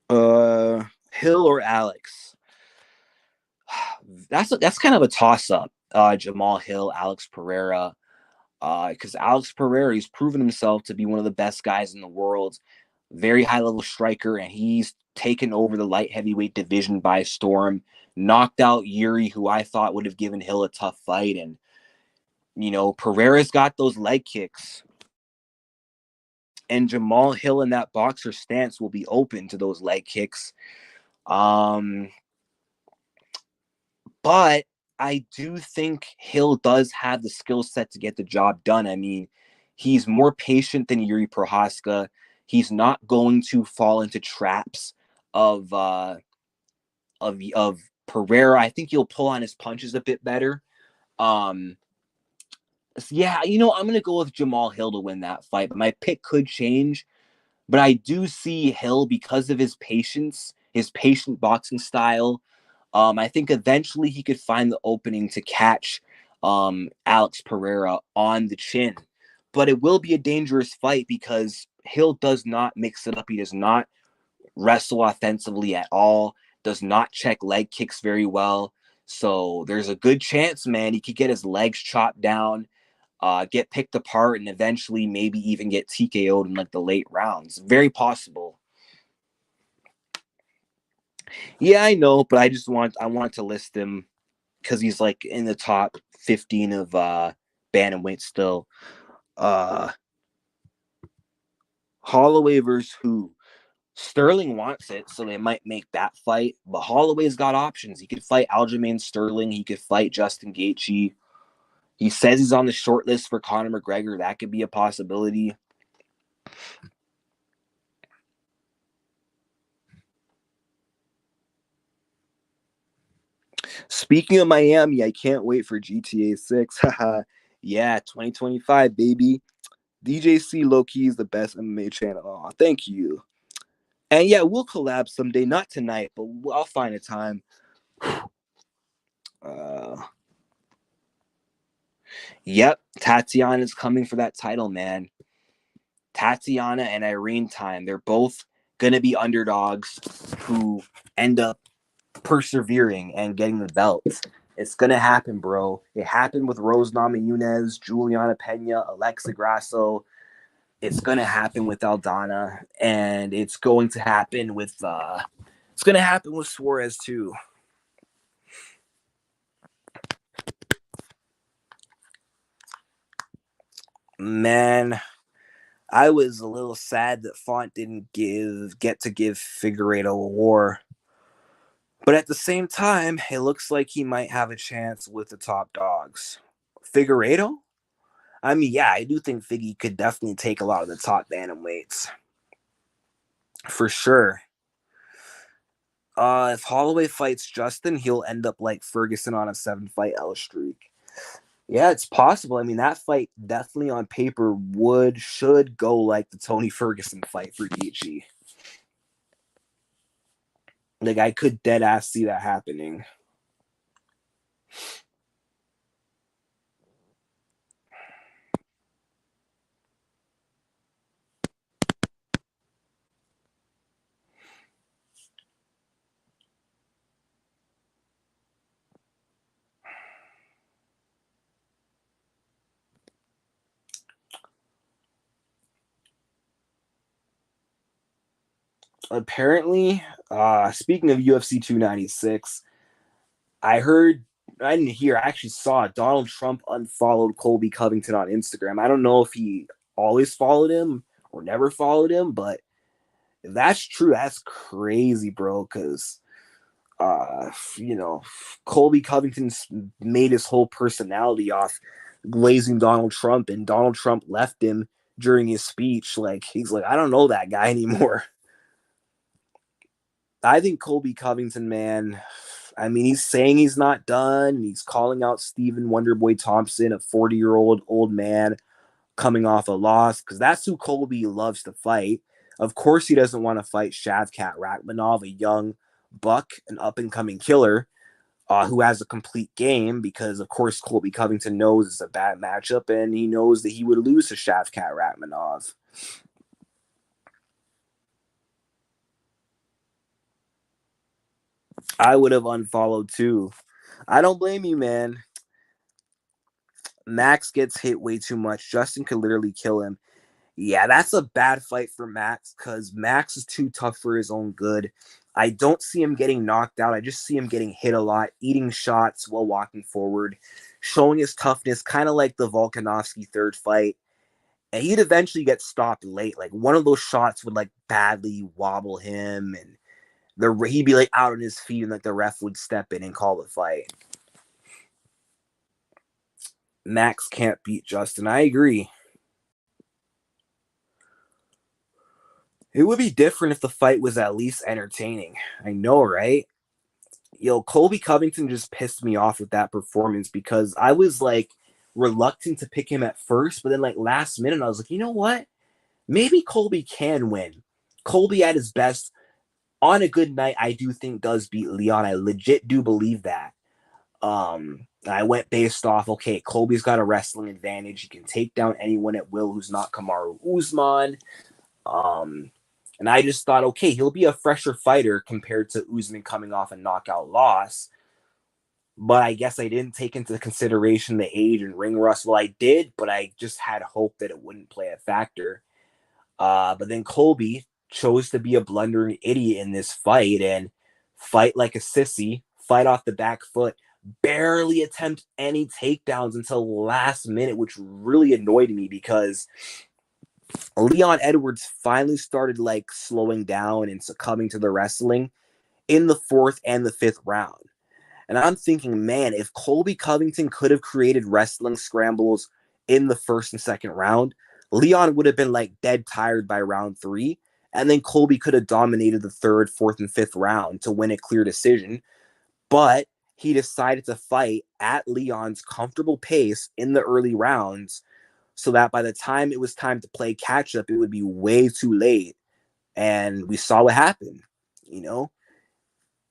A: Hill or Alex? That's kind of a toss up. Jamal Hill, Alex Pereira. Because Alex Pereira, he's proven himself to be one of the best guys in the world. Very high level striker, and he's taken over the light heavyweight division by storm. Knocked out Yuri, who I thought would have given Hill a tough fight, and Pereira's got those leg kicks, and Jamal Hill in that boxer stance will be open to those leg kicks. Um, but I do think Hill does have the skill set to get the job done. I mean, he's more patient than Yuri Prohaska. He's not going to fall into traps of Pereira. I think he'll pull on his punches a bit better. Um, so yeah, I'm gonna go with Jamal Hill to win that fight, but my pick could change. But I do see Hill because of his patience, his patient boxing style. I think eventually he could find the opening to catch Alex Pereira on the chin. But it will be a dangerous fight because Hill does not mix it up. He does not wrestle offensively at all, does not check leg kicks very well. So there's a good chance, man, he could get his legs chopped down, get picked apart, and eventually maybe even get TKO'd in like the late rounds. Very possible. Yeah, I know, but I want to list him because he's like in the top 15 of bantamweight still. Uh Holloway versus who? Sterling wants it, so they might make that fight. But Holloway's got options. He could fight Aljamain Sterling. He could fight Justin Gaethje. He says he's on the short list for Conor McGregor. That could be a possibility. Speaking of Miami, I can't wait for GTA 6. Yeah, 2025, baby. DJC low key is the best MMA channel. Aw, thank you. And yeah, we'll collab someday. Not tonight, but I'll find a time. Uh, yep, Tatiana's coming for that title, man. Tatiana and Irene time. They're both gonna be underdogs who end up persevering and getting the belts. It's gonna happen, bro. It happened with Rose Namajunas, Juliana Pena, Alexa Grasso. It's gonna happen with Aldana, and it's gonna happen with Suarez too. Man, I was a little sad that Font didn't get to give Figueredo a war. But at the same time, it looks like he might have a chance with the top dogs. Figueredo? I mean, yeah, I do think Figgy could definitely take a lot of the top bantamweights. For sure. If Holloway fights Justin, he'll end up like Ferguson on a 7-fight L streak. Yeah, it's possible. I mean, that fight definitely on paper should go like the Tony Ferguson fight for Gaethje. Like, I could dead ass see that happening. Apparently, speaking of UFC 296, I heard I didn't hear. I actually saw Donald Trump unfollowed Colby Covington on Instagram. I don't know if he always followed him or never followed him, but if that's true, that's crazy, bro. Because you know, Colby Covington's made his whole personality off glazing Donald Trump, and Donald Trump left him during his speech. Like he's like, I don't know that guy anymore. I think Colby Covington, man. I mean, he's saying he's not done. And he's calling out Stephen Wonderboy Thompson, a 40-year-old old man coming off a loss, because that's who Colby loves to fight. Of course, he doesn't want to fight Shavkat Rakhmonov, a young buck, an up-and-coming killer who has a complete game, because, of course, Colby Covington knows it's a bad matchup, and he knows that he would lose to Shavkat Rakhmonov. I would have unfollowed too. I don't blame you, man. Max gets hit way too much. Justin could literally kill him. Yeah, that's a bad fight for Max because Max is too tough for his own good. I don't see him getting knocked out. I just see him getting hit a lot, eating shots while walking forward, showing his toughness, kind of like the Volkanovski third fight. And he'd eventually get stopped late. Like one of those shots would like badly wobble him, and he'd be like out on his feet, and like the ref would step in and call the fight. Max can't beat Justin. I agree. It would be different if the fight was at least entertaining. I know, right? Yo, Colby Covington just pissed me off with that performance because I was like reluctant to pick him at first, but then like last minute I was like, you know what? Maybe Colby can win. Colby at his best on a good night, I do think does beat Leon. I legit do believe that. I went based off, okay, Colby's got a wrestling advantage. He can take down anyone at will who's not Kamaru Usman. Um, and I just thought, okay, he'll be a fresher fighter compared to Usman coming off a knockout loss. But I guess I didn't take into consideration the age and ring rust. Well, I did, but I just had hope that it wouldn't play a factor. But then Colby chose to be a blundering idiot in this fight and fight like a sissy, fight off the back foot, barely attempt any takedowns until the last minute, which really annoyed me because Leon Edwards finally started like slowing down and succumbing to the wrestling in the fourth and the fifth round. And I'm thinking, man, if Colby Covington could have created wrestling scrambles in the first and second round, Leon would have been like dead tired by round three. And then Colby could have dominated the third, fourth, and fifth round to win a clear decision. But he decided to fight at Leon's comfortable pace in the early rounds so that by the time it was time to play catch up, it would be way too late. And we saw what happened. You know,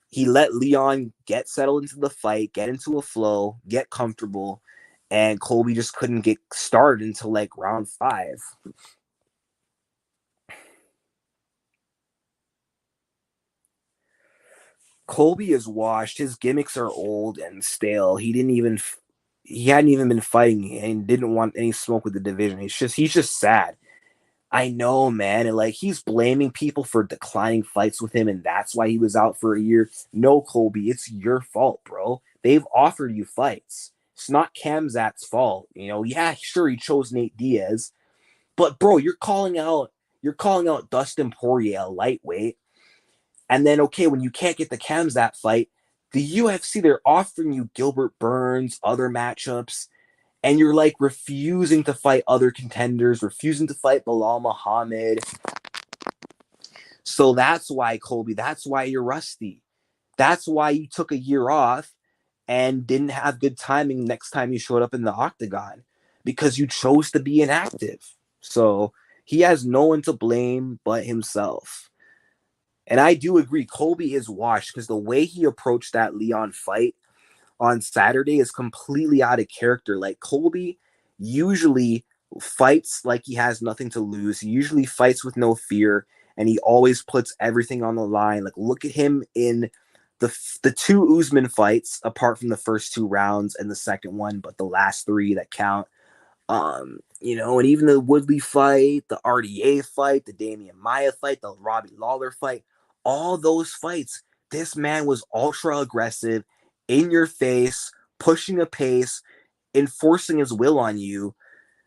A: he let Leon get settled into the fight, get into a flow, get comfortable, and Colby just couldn't get started until like round five. Colby is washed. His gimmicks are old and stale. He hadn't even been fighting and didn't want any smoke with the division. He's just sad. I know, man. And like he's blaming people for declining fights with him, and that's why he was out for a year. No, Colby, it's your fault, bro. They've offered you fights. It's not Kamzat's fault. You know, yeah, sure, he chose Nate Diaz, but bro, you're calling out Dustin Poirier, a lightweight, and then okay, when you can't get the Kamzat fight, the UFC they're offering you Gilbert Burns, other matchups, and you're like refusing to fight other contenders, refusing to fight Belal Muhammad. So that's why, Colby, that's why you're rusty. That's why you took a year off and didn't have good timing next time you showed up in the octagon because you chose to be inactive. So he has no one to blame but himself. And I do agree, Colby is washed because the way he approached that Leon fight on Saturday is completely out of character. Like Colby usually fights like he has nothing to lose. He usually fights with no fear, and he always puts everything on the line. Like look at him in the two Usman fights, apart from the first two rounds and the second one, but the last three that count. You know, and even the Woodley fight, the RDA fight, the Damian Maya fight, the Robbie Lawler fight, all those fights, this man was ultra aggressive, in your face, pushing a pace, enforcing his will on you.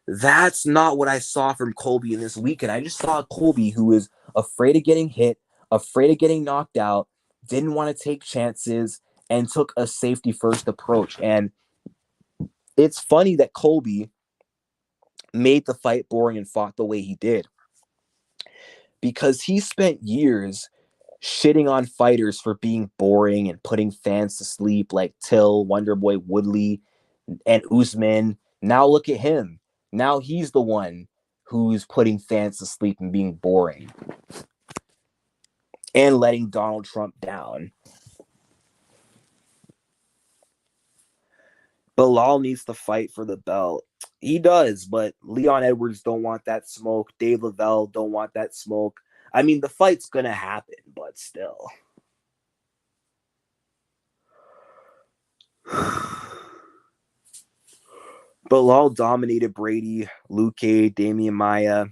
A: That's not what I saw from Colby in this weekend. I just saw Colby who was afraid of getting hit, afraid of getting knocked out, didn't want to take chances, and took a safety first approach. And it's funny that Colby made the fight boring and fought the way he did, because he spent years shitting on fighters for being boring and putting fans to sleep, like Till, Wonderboy Woodley, and Usman. Now look at him. Now he's the one who's putting fans to sleep and being boring and letting Donald Trump down. Belal needs to fight for the belt. He does, but Leon Edwards don't want that smoke. Dave Lavelle don't want that smoke. I mean, the fight's going to happen, but still. Belal dominated Brady, Luque, Damian Maia,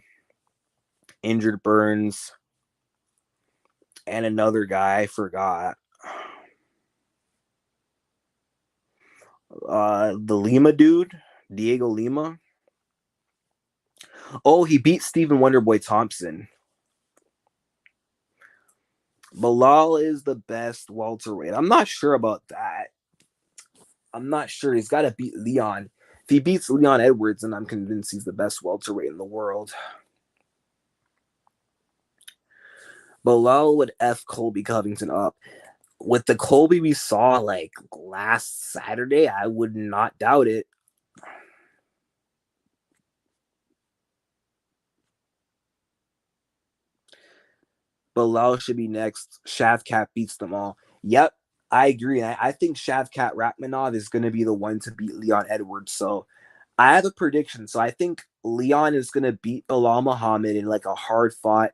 A: injured Burns, and another guy I forgot. The Lima dude, Diego Lima. Oh, he beat Stephen Wonderboy Thompson. Belal is the best welterweight. I'm not sure about that. I'm not sure. He's got to beat Leon. If he beats Leon Edwards, then I'm convinced he's the best welterweight in the world. Belal would F Colby Covington up. With the Colby we saw like last Saturday, I would not doubt it. Belal should be next. Shavkat beats them all. Yep, I agree. I think Shavkat Rachmanov is going to be the one to beat Leon Edwards. So I have a prediction. So I think Leon is going to beat Belal Muhammad in like a hard fought,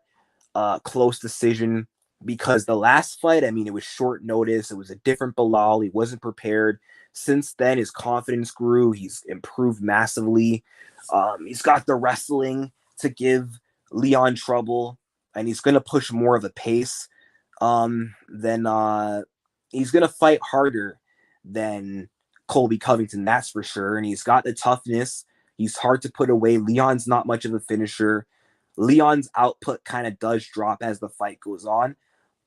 A: close decision, because the last fight, I mean, it was short notice. It was a different Belal. He wasn't prepared. Since then, his confidence grew. He's improved massively. He's got the wrestling to give Leon trouble, and he's going to push more of a pace. Then he's going to fight harder than Colby Covington, that's for sure. And he's got the toughness. He's hard to put away. Leon's not much of a finisher. Leon's output kind of does drop as the fight goes on.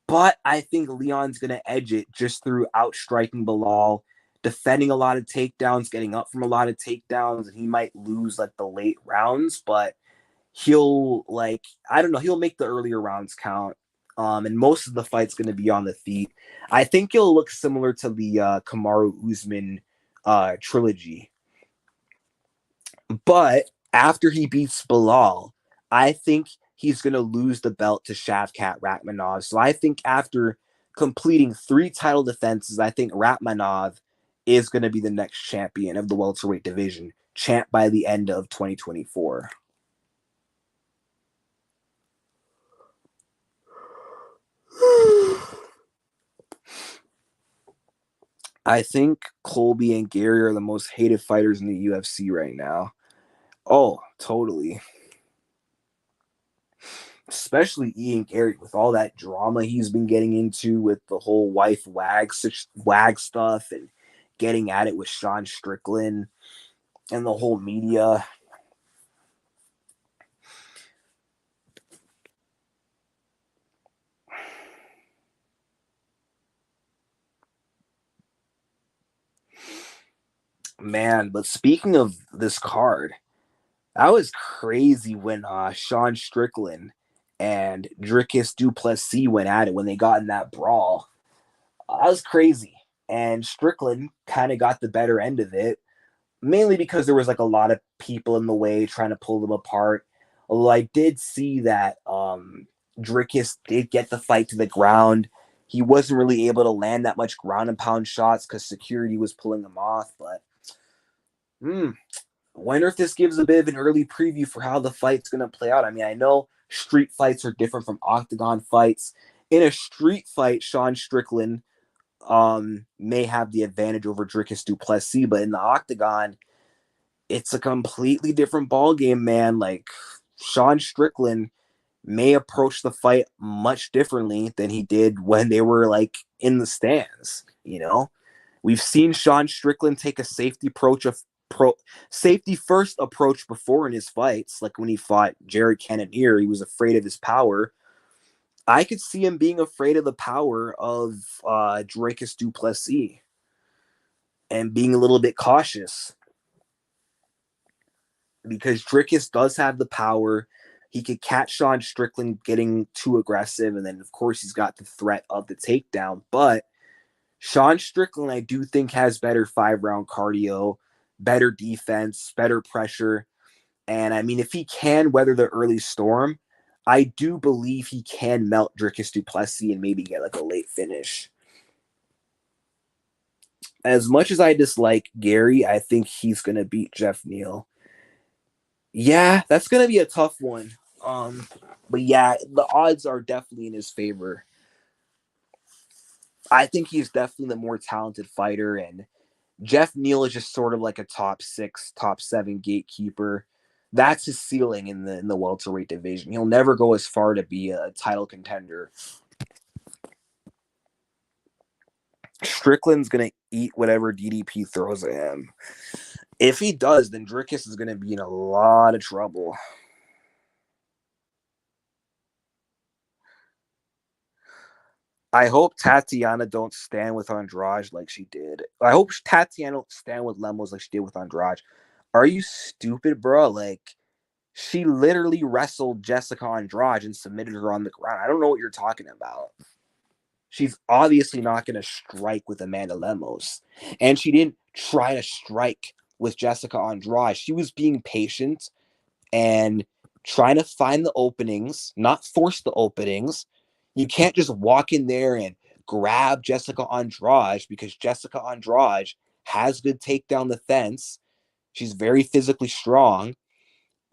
A: But I think Leon's going to edge it just through outstriking Belal, defending a lot of takedowns, getting up from a lot of takedowns, and he might lose like the late rounds, but he'll he'll make the earlier rounds count. And most of the fight's going to be on the feet. I think it'll look similar to the Kamaru Usman trilogy. But after he beats Belal, I think he's going to lose the belt to Shavkat Rachmanov. So I think after completing 3 title defenses, I think Rachmanov is going to be the next champion of the welterweight division, champ by the end of 2024. I think Colby and Gary are the most hated fighters in the UFC right now. Oh, totally. Especially Ian Gary, with all that drama he's been getting into with the whole wife wag stuff and getting at it with Sean Strickland and the whole media. Man, but speaking of this card, that was crazy when Sean Strickland and Dricus du Plessis went at it when they got in that brawl. That was crazy. And Strickland kind of got the better end of it, mainly because there was like a lot of people in the way trying to pull them apart. Although I did see that Dricus did get the fight to the ground. He wasn't really able to land that much ground and pound shots because security was pulling him off. But wonder if this gives a bit of an early preview for how the fight's going to play out. I mean, I know street fights are different from octagon fights. In a street fight, Sean Strickland may have the advantage over Dricus du Plessis, but in the octagon, it's a completely different ball game, man. Like, Sean Strickland may approach the fight much differently than he did when they were like in the stands, you know? We've seen Sean Strickland take a safety first approach before in his fights, like when he fought Jared Cannonier. He was afraid of his power. I could see him being afraid of the power of Dricus du Plessis and being a little bit cautious because Dricus does have the power. He could catch Sean Strickland getting too aggressive, and then, of course, he's got the threat of the takedown. But Sean Strickland, I do think, has better 5-round cardio, better defense, better pressure. And, I mean, if he can weather the early storm, I do believe he can melt Dricus du Plessis and maybe get, like, a late finish. As much as I dislike Gary, I think he's going to beat Jeff Neal. Yeah, that's going to be a tough one. But yeah, the odds are definitely in his favor. I think he's definitely the more talented fighter, and Jeff Neal is just sort of like a top 6, top 7 gatekeeper. That's his ceiling in the welterweight division. He'll never go as far to be a title contender. Strickland's gonna eat whatever DDP throws at him. If he does, then Dricus is gonna be in a lot of trouble. I hope Tatiana don't stand with Andrade like she did. I hope Tatiana don't stand with Lemos like she did with Andrade. Are you stupid, bro? Like, she literally wrestled Jessica Andrade and submitted her on the ground. I don't know what you're talking about. She's obviously not going to strike with Amanda Lemos. And she didn't try to strike with Jessica Andrade. She was being patient and trying to find the openings, not force the openings. You can't just walk in there and grab Jessica Andrade because Jessica Andrade has good takedown defense. She's very physically strong.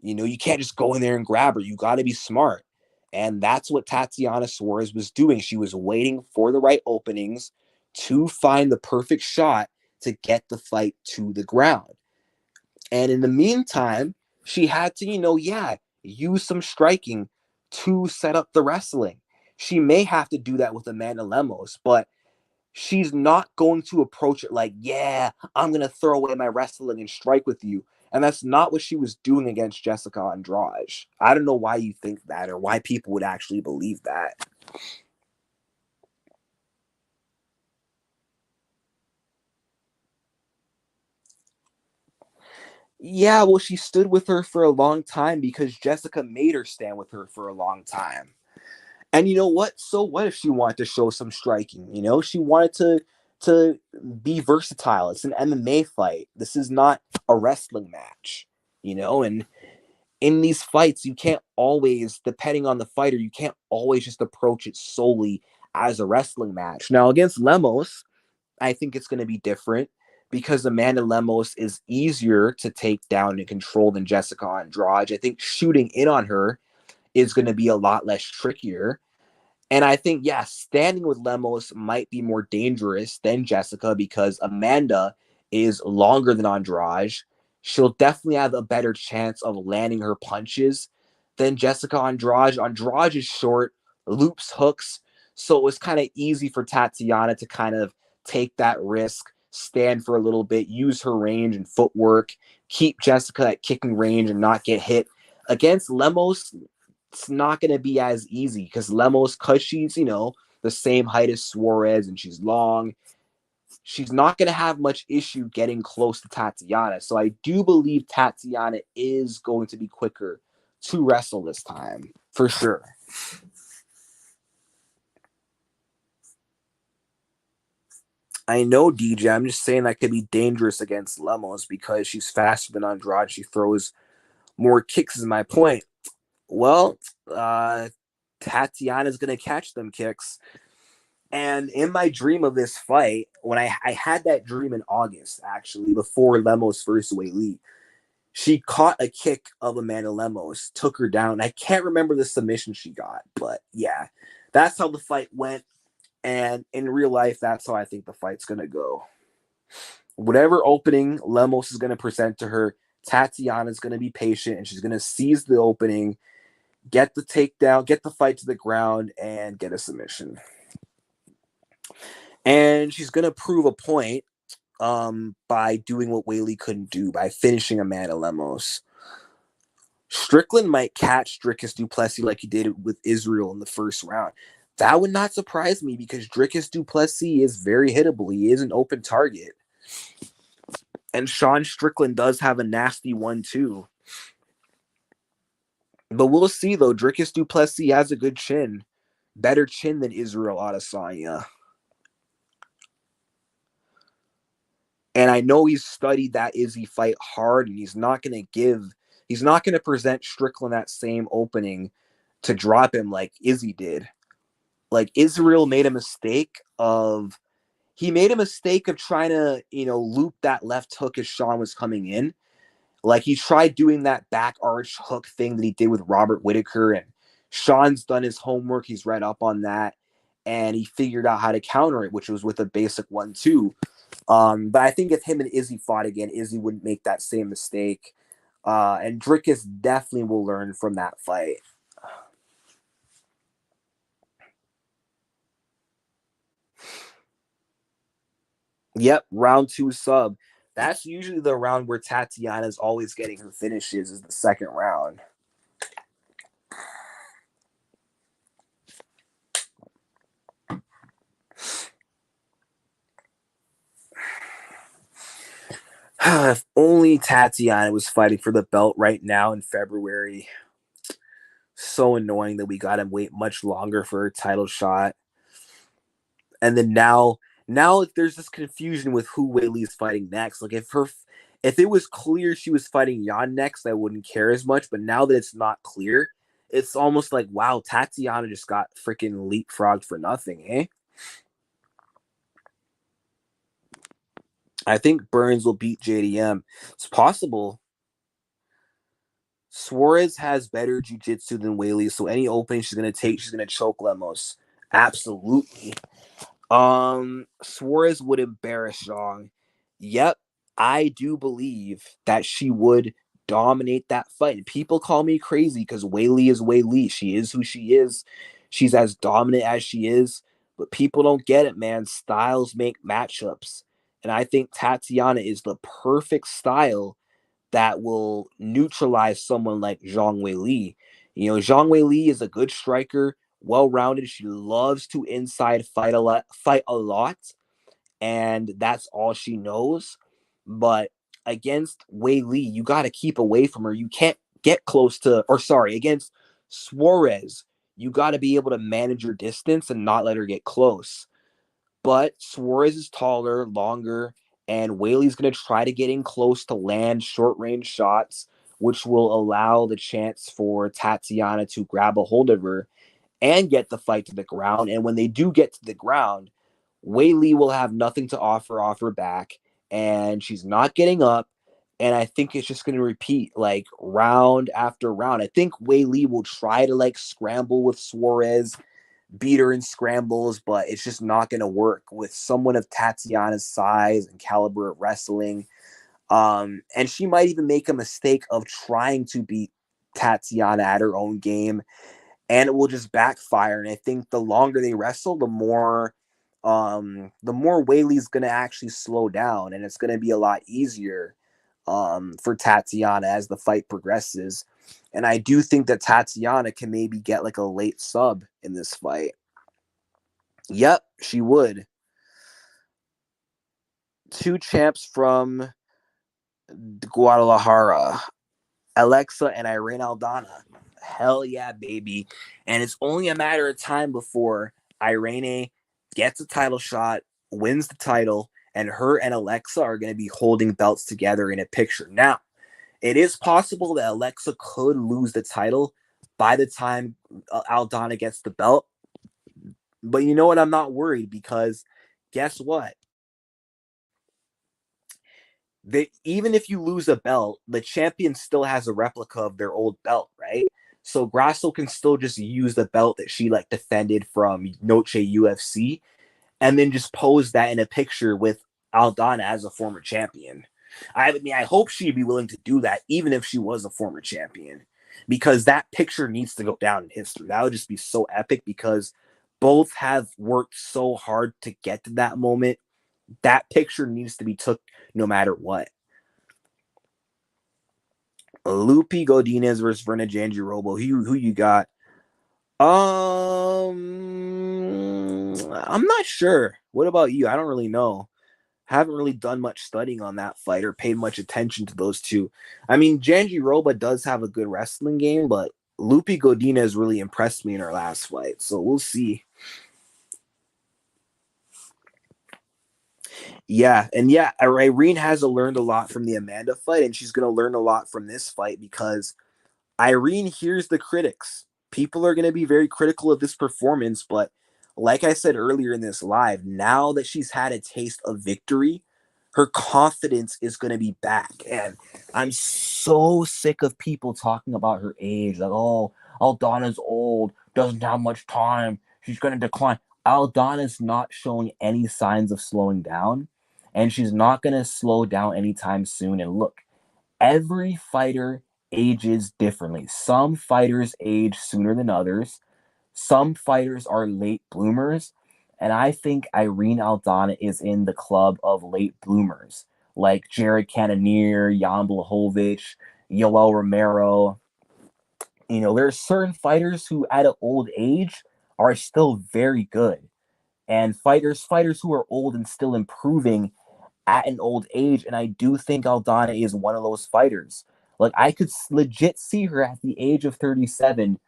A: You know, you can't just go in there and grab her. You got to be smart. And that's what Tatiana Suarez was doing. She was waiting for the right openings to find the perfect shot to get the fight to the ground. And in the meantime, she had to, use some striking to set up the wrestling. She may have to do that with Amanda Lemos, but she's not going to approach it like, yeah, I'm going to throw away my wrestling and strike with you. And that's not what she was doing against Jessica Andrade. I don't know why you think that or why people would actually believe that. Yeah, well, she stood with her for a long time because Jessica made her stand with her for a long time. And you know what? So what if she wanted to show some striking? You know, she wanted to be versatile. It's an MMA fight. This is not a wrestling match, and in these fights, you can't always, depending on the fighter, you can't always just approach it solely as a wrestling match. Now, against Lemos, I think it's going to be different because Amanda Lemos is easier to take down and control than Jessica Andrade. I think shooting in on her is going to be a lot less trickier. And I think, standing with Lemos might be more dangerous than Jessica because Amanda is longer than Andrade. She'll definitely have a better chance of landing her punches than Jessica Andrade. Andrade is short, loops, hooks. So it was kind of easy for Tatiana to kind of take that risk, stand for a little bit, use her range and footwork, keep Jessica at kicking range and not get hit. Against Lemos, it's not going to be as easy because Lemos, because she's, the same height as Suarez and she's long, she's not going to have much issue getting close to Tatiana. So I do believe Tatiana is going to be quicker to wrestle this time, for sure. I know, DJ. I'm just saying that could be dangerous against Lemos because she's faster than Andrade. She throws more kicks, is my point. Well, Tatiana's going to catch them kicks. And in my dream of this fight, when I had that dream in August, actually, before Lemos' first weight lead, she caught a kick of Amanda Lemos, took her down. I can't remember the submission she got, but yeah, that's how the fight went. And in real life, that's how I think the fight's going to go. Whatever opening Lemos is going to present to her, Tatiana's going to be patient and she's going to seize the opening, get the takedown, get the fight to the ground, and get a submission. And she's going to prove a point by doing what Whaley couldn't do, by finishing Amanda Lemos. Strickland might catch Dricus du Plessis like he did with Israel in the first round. That would not surprise me because Dricus du Plessis is very hittable. He is an open target. And Sean Strickland does have a nasty one too. But we'll see though. Dricus du Plessis has a good chin. Better chin than Israel Adesanya. And I know he's studied that Izzy fight hard, and he's not going to present Strickland that same opening to drop him like Izzy did. Like Israel made a mistake of trying to, loop that left hook as Sean was coming in. Like he tried doing that back arch hook thing that he did with Robert Whitaker, and Sean's done his homework. He's read up on that, and he figured out how to counter it, which was with a basic 1-2. But I think if him and Izzy fought again, Izzy wouldn't make that same mistake. And Dricus definitely will learn from that fight. Yep, round 2 sub. That's usually the round where Tatiana's always getting her finishes, is the second round. If only Tatiana was fighting for the belt right now in February. So annoying that we got to wait much longer for her title shot. And then now there's this confusion with who Weili is fighting next. Like if it was clear she was fighting Yan next, I wouldn't care as much. But now that it's not clear, it's almost like, wow, Tatiana just got freaking leapfrogged for nothing, eh? I think Burns will beat JDM. It's possible. Suarez has better jiu-jitsu than Weili, so any opening she's going to take, she's going to choke Lemos. Absolutely. Suarez would embarrass Zhang. Yep, I do believe that she would dominate that fight. People call me crazy because Weili is Weili. She is who she is. She's as dominant as she is. But people don't get it, man. Styles make matchups. And I think Tatiana is the perfect style that will neutralize someone like Zhang Weili. Zhang Weili is a good striker, well-rounded. She loves to inside fight a lot, and that's all she knows. But against Weili, you got to keep away from her. You can't get close to, against Suarez, you got to be able to manage your distance and not let her get close. But Suarez is taller, longer, and Weili's going to try to get in close to land short-range shots, which will allow the chance for Tatiana to grab a hold of her and get the fight to the ground. And when they do get to the ground, Weili will have nothing to offer back, and she's not getting up. And I think it's just going to repeat like round after round. I think Weili will try to like scramble with Suarez, beat her in scrambles, but it's just not going to work with someone of Tatiana's size and caliber of wrestling. And she might even make a mistake of trying to beat Tatiana at her own game, and it will just backfire. And I think the longer they wrestle, the more Weili's going to actually slow down, and it's going to be a lot easier for Tatiana as the fight progresses. And I do think that Tatiana can maybe get like a late sub in this fight. Yep, she would. 2 champs from Guadalajara, Alexa and Irene Aldana. Hell yeah, baby. And it's only a matter of time before Irene gets a title shot, wins the title, and her and Alexa are going to be holding belts together in a picture. Now, it is possible that Alexa could lose the title by the time Aldana gets the belt. But you know what? I'm not worried because guess what? Even if you lose a belt, the champion still has a replica of their old belt, right? So Grasso can still just use the belt that she like defended from Noche UFC and then just pose that in a picture with Aldana as a former champion. I mean, I hope she'd be willing to do that, even if she was a former champion, because that picture needs to go down in history. That would just be so epic because both have worked so hard to get to that moment. That picture needs to be took no matter what. Lupi Godinez versus Verna Jandiroba. Who you got? I'm not sure. What about you? I don't really know. Haven't really done much studying on that fight or paid much attention to those two. I mean, Jandiroba does have a good wrestling game, but Lupi Godinez really impressed me in her last fight. So we'll see. Yeah, and yeah, Irene has learned a lot from the Amanda fight, and she's going to learn a lot from this fight because Irene hears the critics. People are going to be very critical of this performance, but like I said earlier in this live, now that she's had a taste of victory, her confidence is going to be back. And I'm so sick of people talking about her age. Like, oh, Aldana's old, doesn't have much time, she's going to decline. Aldana's not showing any signs of slowing down, and she's not going to slow down anytime soon. And look, every fighter ages differently. Some fighters age sooner than others. Some fighters are late bloomers. And I think Irene Aldana is in the club of late bloomers, like Jared Cannonier, Jan Blachowicz, Yoel Romero. You know, there are certain fighters who, at an old age, are still very good. And fighters who are old and still improving at an old age, and I do think Aldana is one of those fighters. Like I could legit see her at the age of 37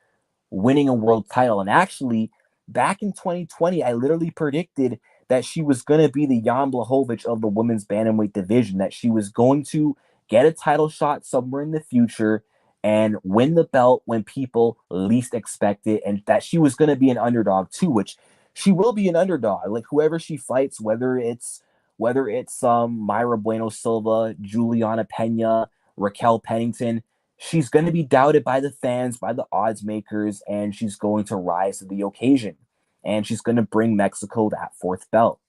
A: winning a world title. And actually, back in 2020, I literally predicted that she was going to be the Jan Blachowicz of the women's bantamweight division, that she was going to get a title shot somewhere in the future and win the belt when people least expect it, and that she was going to be an underdog too, which she will be an underdog. Like whoever she fights, whether it's Myra Bueno Silva, Juliana Pena, Raquel Pennington, she's going to be doubted by the fans, by the odds makers, and she's going to rise to the occasion. And she's going to bring Mexico that fourth belt.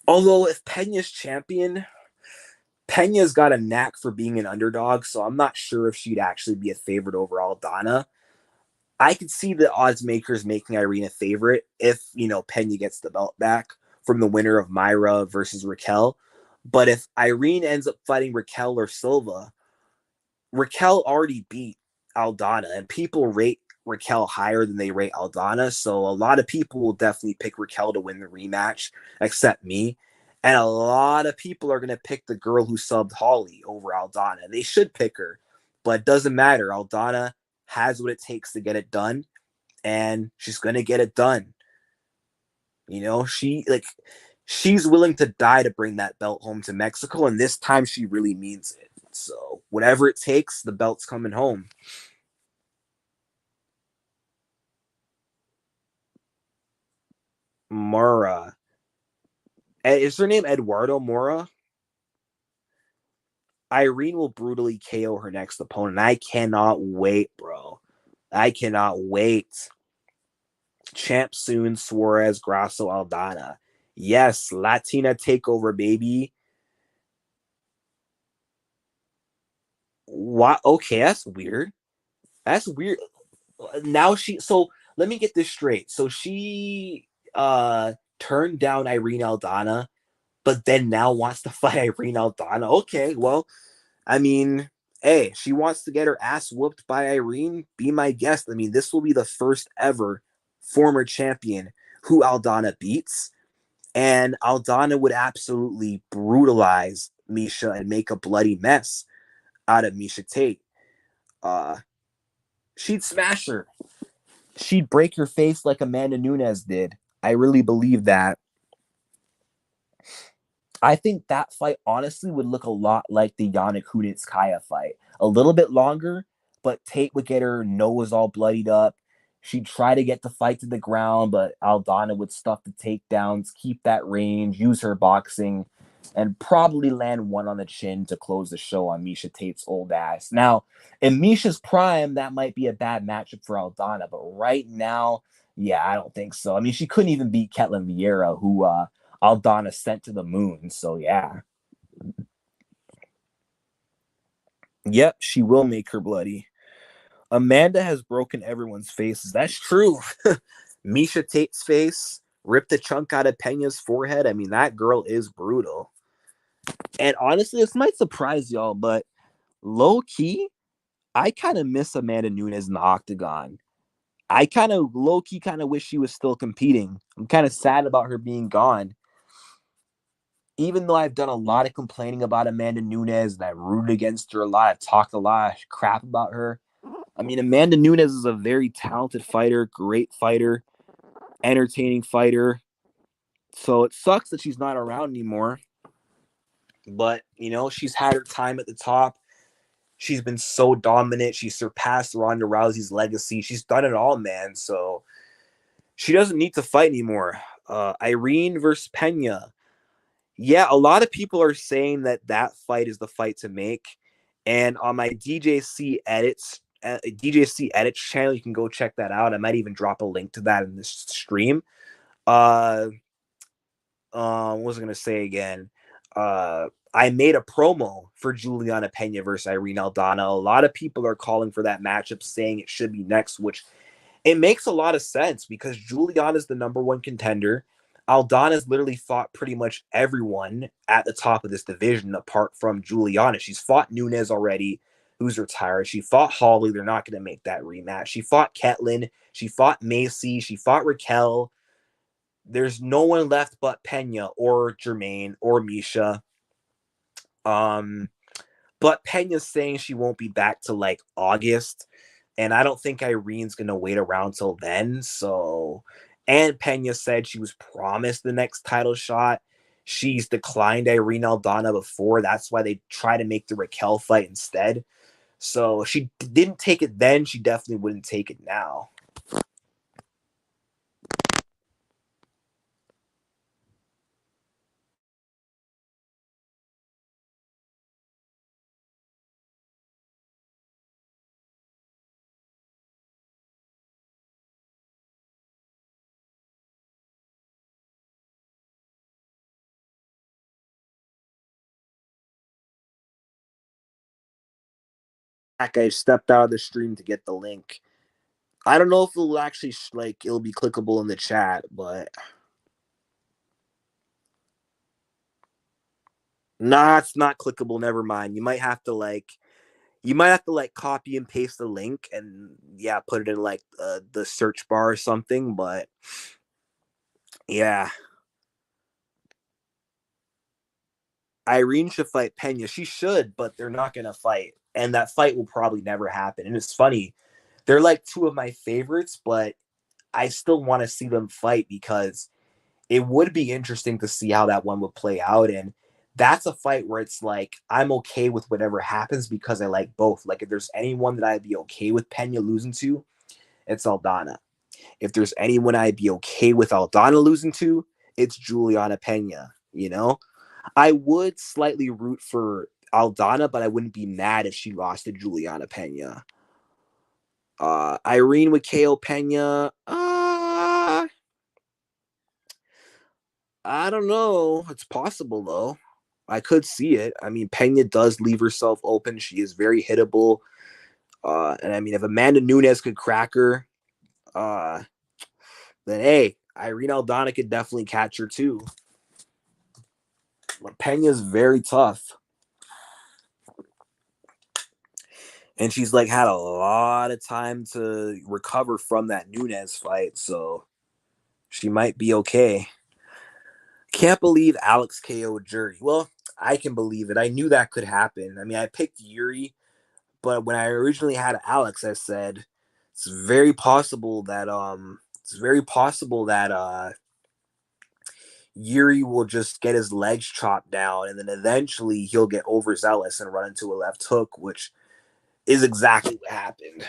A: Although, if Pena's champion, Pena's got a knack for being an underdog, so I'm not sure if she'd actually be a favorite over Aldana. I could see the odds makers making Irene a favorite if, Pena gets the belt back from the winner of Myra versus Raquel. But if Irene ends up fighting Raquel or Silva, Raquel already beat Aldana, and people rate Raquel higher than they rate Aldana. So a lot of people will definitely pick Raquel to win the rematch, except me. And a lot of people are going to pick the girl who subbed Holly over Aldana. They should pick her, but it doesn't matter. Aldana has what it takes to get it done, and she's going to get it done. She's willing to die to bring that belt home to Mexico, and this time she really means it. So whatever it takes, the belt's coming home. Mora. Is her name Eduardo Mora? Irene will brutally KO her next opponent. I cannot wait, bro. I cannot wait. Champ soon, Suarez, Grasso, Aldana. Yes, Latina takeover, baby. What? Okay, that's weird. That's weird. Now let me get this straight. So she turned down Irene Aldana, but then now wants to fight Irene Aldana. Okay, well, I mean, hey, she wants to get her ass whooped by Irene. Be my guest. I mean, this will be the first ever former champion who Aldana beats, and Aldana would absolutely brutalize Misha and make a bloody mess out of Misha Tate. Uh, she'd smash her. She'd break her face like Amanda Nunes did. I really believe that. I think that fight honestly would look a lot like the Yannick Kunitskaya fight. A little bit longer, but Tate would get her nose all bloodied up. She'd try to get the fight to the ground, but Aldana would stuff the takedowns, keep that range, use her boxing, and probably land one on the chin to close the show on Misha Tate's old ass. Now, in Misha's prime, that might be a bad matchup for Aldana, but right now, yeah, I don't think so. I mean, she couldn't even beat Ketlin Vieira, who Aldana sent to the moon. So yeah. Yep, she will make her bloody. Amanda has broken everyone's faces. That's true. Misha Tate's face, ripped a chunk out of Pena's forehead. I mean, that girl is brutal. And honestly, this might surprise y'all, but low key, I kind of miss Amanda Nunes in the octagon. I kind of low key kind of wish she was still competing. I'm kind of sad about her being gone. Even though I've done a lot of complaining about Amanda Nunes and I've rooted against her a lot, I've talked a lot of crap about her. I mean, Amanda Nunes is a very talented fighter, great fighter, entertaining fighter. So it sucks that she's not around anymore. But, she's had her time at the top. She's been so dominant. She surpassed Ronda Rousey's legacy. She's done it all, man. So she doesn't need to fight anymore. Irene versus Pena. Yeah, a lot of people are saying that fight is the fight to make. And on my DJC edits channel, you can go check that out. I might even drop a link to that in this stream. What was I gonna say again? I made a promo for Juliana Pena versus Irene Aldana. A lot of people are calling for that matchup, saying it should be next, which it makes a lot of sense because Juliana's the number one contender. Aldana's literally fought pretty much everyone at the top of this division apart from Juliana. She's fought Nunes already, who's retired. She fought Holly. They're not going to make that rematch. She fought Ketlin. She fought Macy. She fought Raquel. There's no one left but Pena or Jermaine or Misha. But Pena's saying she won't be back till like August. And I don't think Irene's going to wait around till then. So, and Pena said she was promised the next title shot. She's declined Irene Aldana before. That's why they try to make the Raquel fight instead. So she didn't take it then. She definitely wouldn't take it now. I stepped out of the stream to get the link. I don't know if it'll actually it'll be clickable in the chat, but nah, it's not clickable. Never mind. You might have to copy and paste the link and yeah, put it in the search bar or something. But yeah, Irene should fight Pena. She should, but they're not gonna fight, and that fight will probably never happen. And it's funny, they're like two of my favorites, but I still want to see them fight because it would be interesting to see how that one would play out. And that's a fight where it's like I'm okay with whatever happens because I like both. Like if there's anyone that I'd be okay with Pena losing to, it's Aldana. If there's anyone I'd be okay with Aldana losing to, it's Juliana Pena. I would slightly root for Aldana, but I wouldn't be mad if she lost to Juliana Pena. Irene with KO Pena. I don't know. It's possible though. I could see it. I mean, Pena does leave herself open. She is very hittable. And I mean, if Amanda Nunes could crack her, uh, then hey, Irene Aldana could definitely catch her too. Pena's very tough. And she's had a lot of time to recover from that Nunes fight, so she might be okay. Can't believe Alex KO'd Jury. Well, I can believe it. I knew that could happen. I mean, I picked Yuri, but when I originally had Alex, I said it's very possible that Yuri will just get his legs chopped down, and then eventually he'll get overzealous and run into a left hook, which is exactly what happened.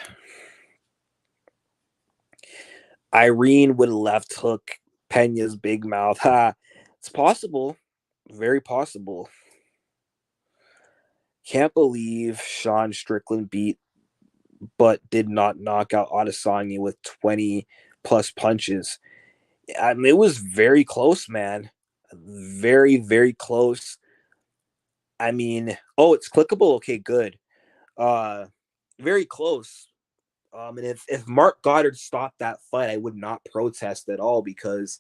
A: Irene would left hook Pena's big mouth. Ha! It's possible. Very possible. Can't believe Sean Strickland beat but did not knock out Adesanya with 20 plus punches. I mean, it was very close, man. Very, very close. I mean, oh, it's clickable. Okay, good. Uh, very close. And if Mark Goddard stopped that fight, I would not protest at all because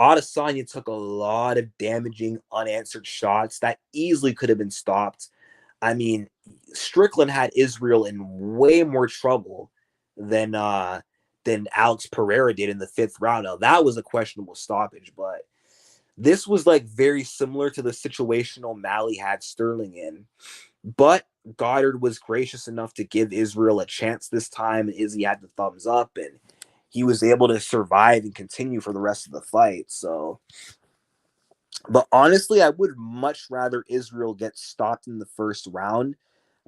A: Adesanya took a lot of damaging unanswered shots that easily could have been stopped. I mean, Strickland had Israel in way more trouble than uh than Alex Pereira did in the fifth round. Now that was a questionable stoppage, but this was like very similar to the situation O'Malley had Sterling in. But Goddard was gracious enough to give Israel a chance this time. Izzy had the thumbs up, and he was able to survive and continue for the rest of the fight. So, but honestly, I would much rather Israel get stopped in the first round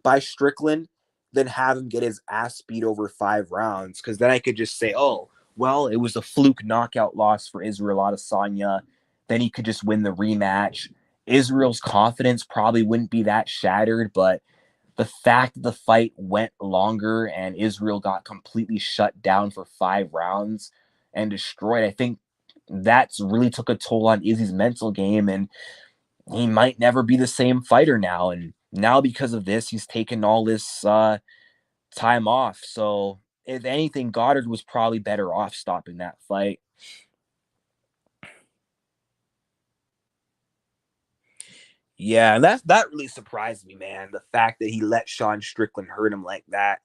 A: by Strickland than have him get his ass beat over 5 rounds. Because then I could just say, oh, well, it was a fluke knockout loss for Israel Adesanya. Then he could just win the rematch. Israel's confidence probably wouldn't be that shattered, but the fact that the fight went longer and Israel got completely shut down for 5 rounds and destroyed, I think that's really took a toll on Izzy's mental game, and he might never be the same fighter now. And now because of this, he's taken all this time off. So if anything, Goddard was probably better off stopping that fight. Yeah, and that really surprised me, man. The fact that he let Sean Strickland hurt him like that.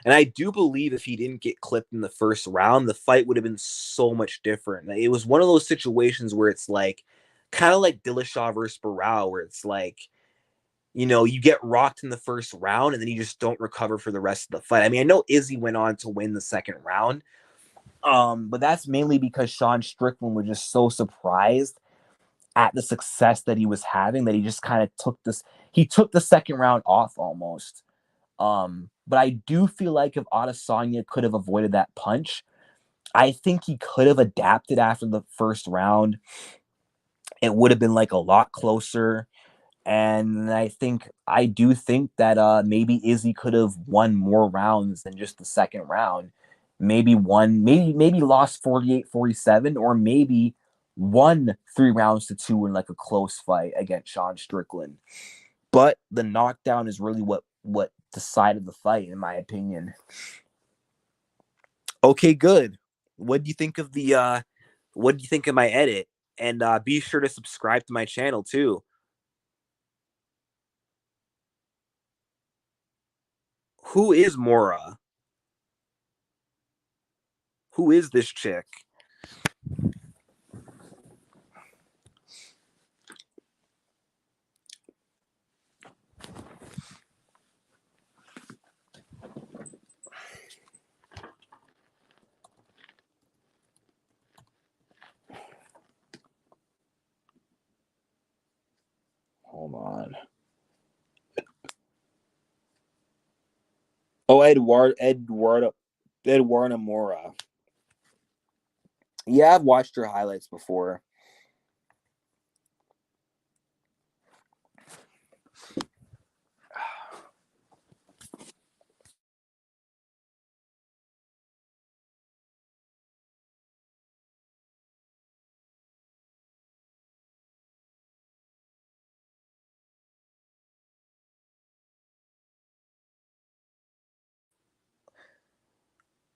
A: And I do believe if he didn't get clipped in the first round, the fight would have been so much different. It was one of those situations where it's like kind of like Dillashaw versus Barao, where it's like, you get rocked in the first round and then you just don't recover for the rest of the fight. I mean, I know Izzy went on to win the second round, but that's mainly because Sean Strickland was just so surprised at the success that he was having that he just kind of took the second round off almost. But I do feel like if Adesanya could have avoided that punch, I think he could have adapted after the first round. It would have been like a lot closer. And I do think that maybe Izzy could have won more rounds than just the second round. Maybe lost 48-47, or maybe won 3 rounds to 2 in like a close fight against Sean Strickland. But the knockdown is really what decided the fight, in my opinion. Okay, good. What do you think of the what do you think of my edit? And be sure to subscribe to my channel too. Who is Mora? Who is this chick? Hold on. Oh, Edward Mora. Yeah, I've watched her highlights before.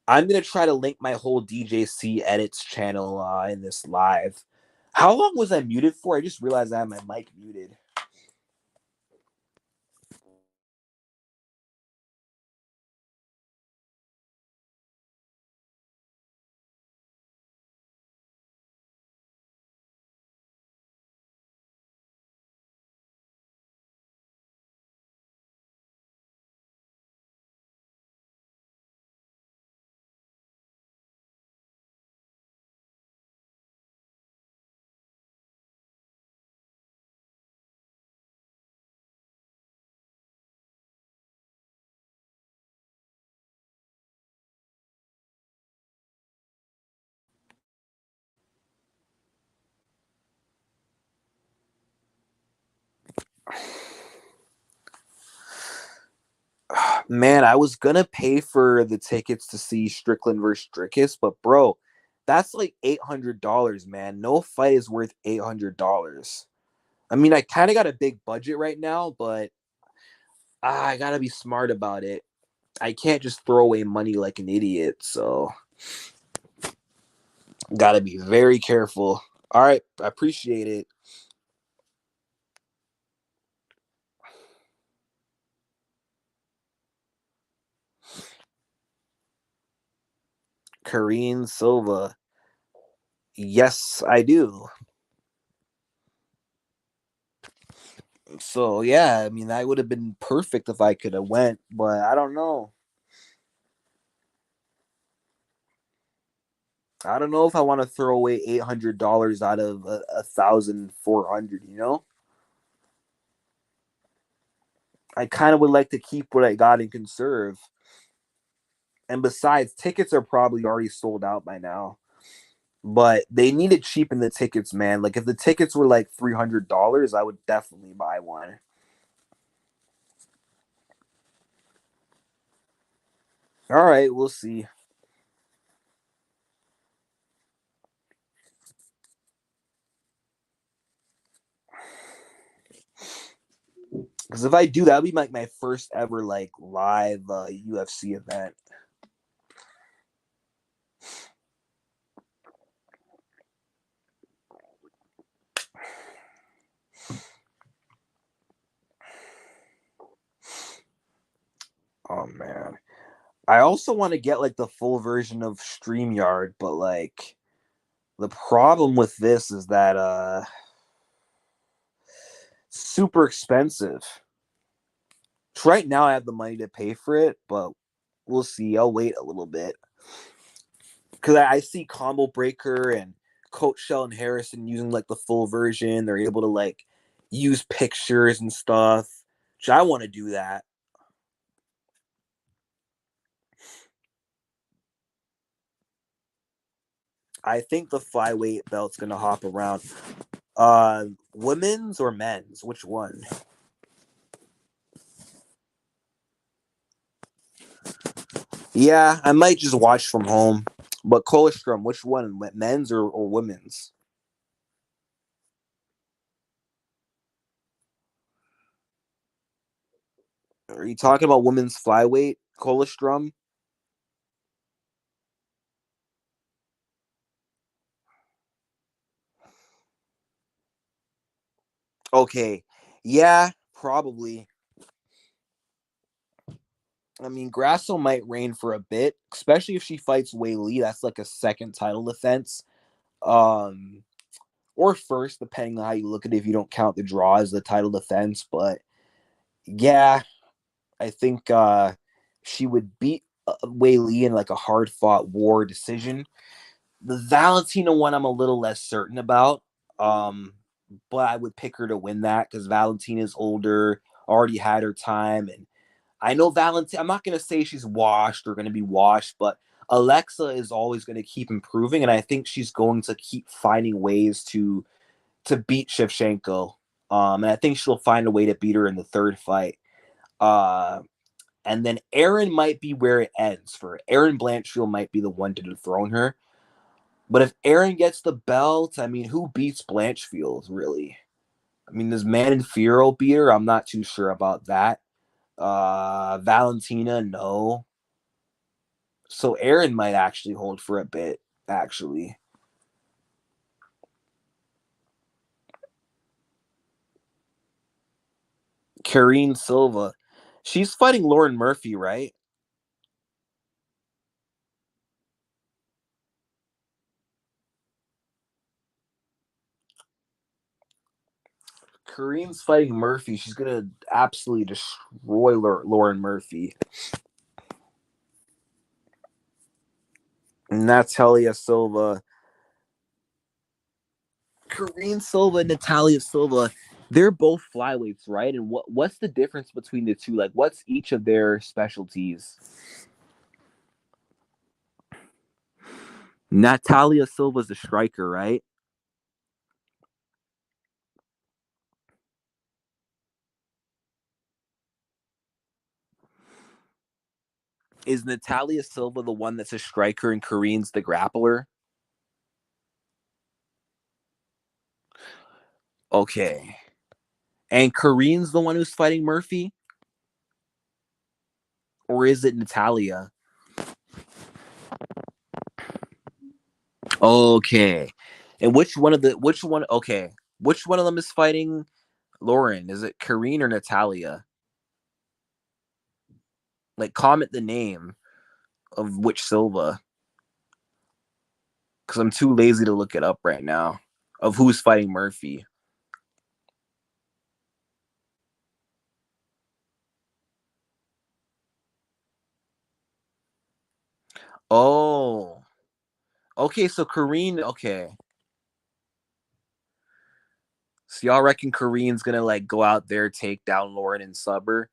A: I'm gonna try to link my whole DJC edits channel in this live. How long was I muted for? I just realized I have my mic muted. Man, I was gonna pay for the tickets to see Strickland versus Dricus, but bro, that's like $800, man. No fight is worth $800. I mean, I kind of got a big budget right now, but I gotta be smart about it. I can't just throw away money like an idiot, so gotta be very careful. All right, I appreciate it. Karine Silva. Yes, I do. So yeah, I mean that would have been perfect if I could have went, but I don't know. I don't know if I want to throw away $800 out of 1,400. You know, I kind of would like to keep what I got and conserve. And besides, tickets are probably already sold out by now. But they need to cheapen the tickets, man. Like if the tickets were like $300, I would definitely buy one. All right, we'll see. Because if I do, that'll be like my first ever like live UFC event. Oh man. I also want to get like the full version of StreamYard, but like the problem with this is that super expensive. Right now I have the money to pay for it, but we'll see. I'll wait a little bit. Because I see Combo Breaker and Coach Sheldon Harrison using like the full version. They're able to like use pictures and stuff. Which I want to do that. I think the flyweight belt's gonna hop around. Women's or men's? Which one? Yeah, I might just watch from home. But Colostrum, which one? Men's or women's? Are you talking about women's flyweight? Colostrum? Okay. Yeah, probably. I mean, Grasso might reign for a bit, especially if she fights Wei Lee. That's like a second title defense. Um, or first, depending on how you look at it, if you don't count the draw as the title defense. But yeah, I think she would beat Wei Lee in like a hard fought war decision. The Valentina one, I'm a little less certain about. Um, but I would pick her to win that because Valentina's older, already had her time, and I know Valentina. I'm not gonna say she's washed or gonna be washed, but Alexa is always gonna keep improving, and I think she's going to keep finding ways to beat Shevchenko. And I think she'll find a way to beat her in the third fight. Uh, and then Aaron might be where it ends for her. Aaron Blanchfield might be the one to dethrone her. But if Aaron gets the belt, I mean, who beats Blanchfield really? I mean, does Manon Fiorot beat her? I'm not too sure about that. Valentina, no. So Aaron might actually hold for a bit, actually. Karine Silva. She's fighting Lauren Murphy, right? Karine's fighting Murphy. She's gonna absolutely destroy Lauren Murphy. Natalia Silva. Karine Silva and Natalia Silva. They're both flyweights, right? And what's the difference between the two? Like, what's each of their specialties? Natalia Silva's a striker, right? Is Natalia Silva the one that's a striker and Karine's the grappler? Okay. And Karine's the one who's fighting Murphy? Or is it Natalia? Okay. And which one? Okay, which one of them is fighting Lauren? Is it Karine or Natalia? Like, comment the name of which Silva, because I'm too lazy to look it up right now. Of who's fighting Murphy? Oh, okay. So Karine. Okay, so y'all reckon Karine's gonna like go out there, take down Lauren and sub her?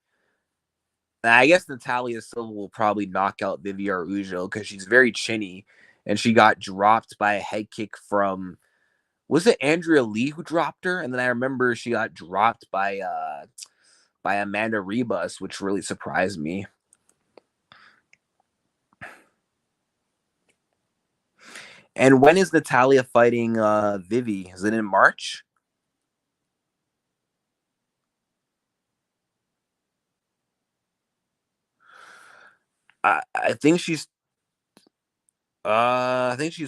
A: I guess Natalia Silva will probably knock out Vivi Araujo because she's very chinny, and she got dropped by a head kick from, was it Andrea Lee who dropped her? And then I remember she got dropped by Amanda Ribas, which really surprised me. And when is Natalia fighting Vivi? Is it in March? I think she's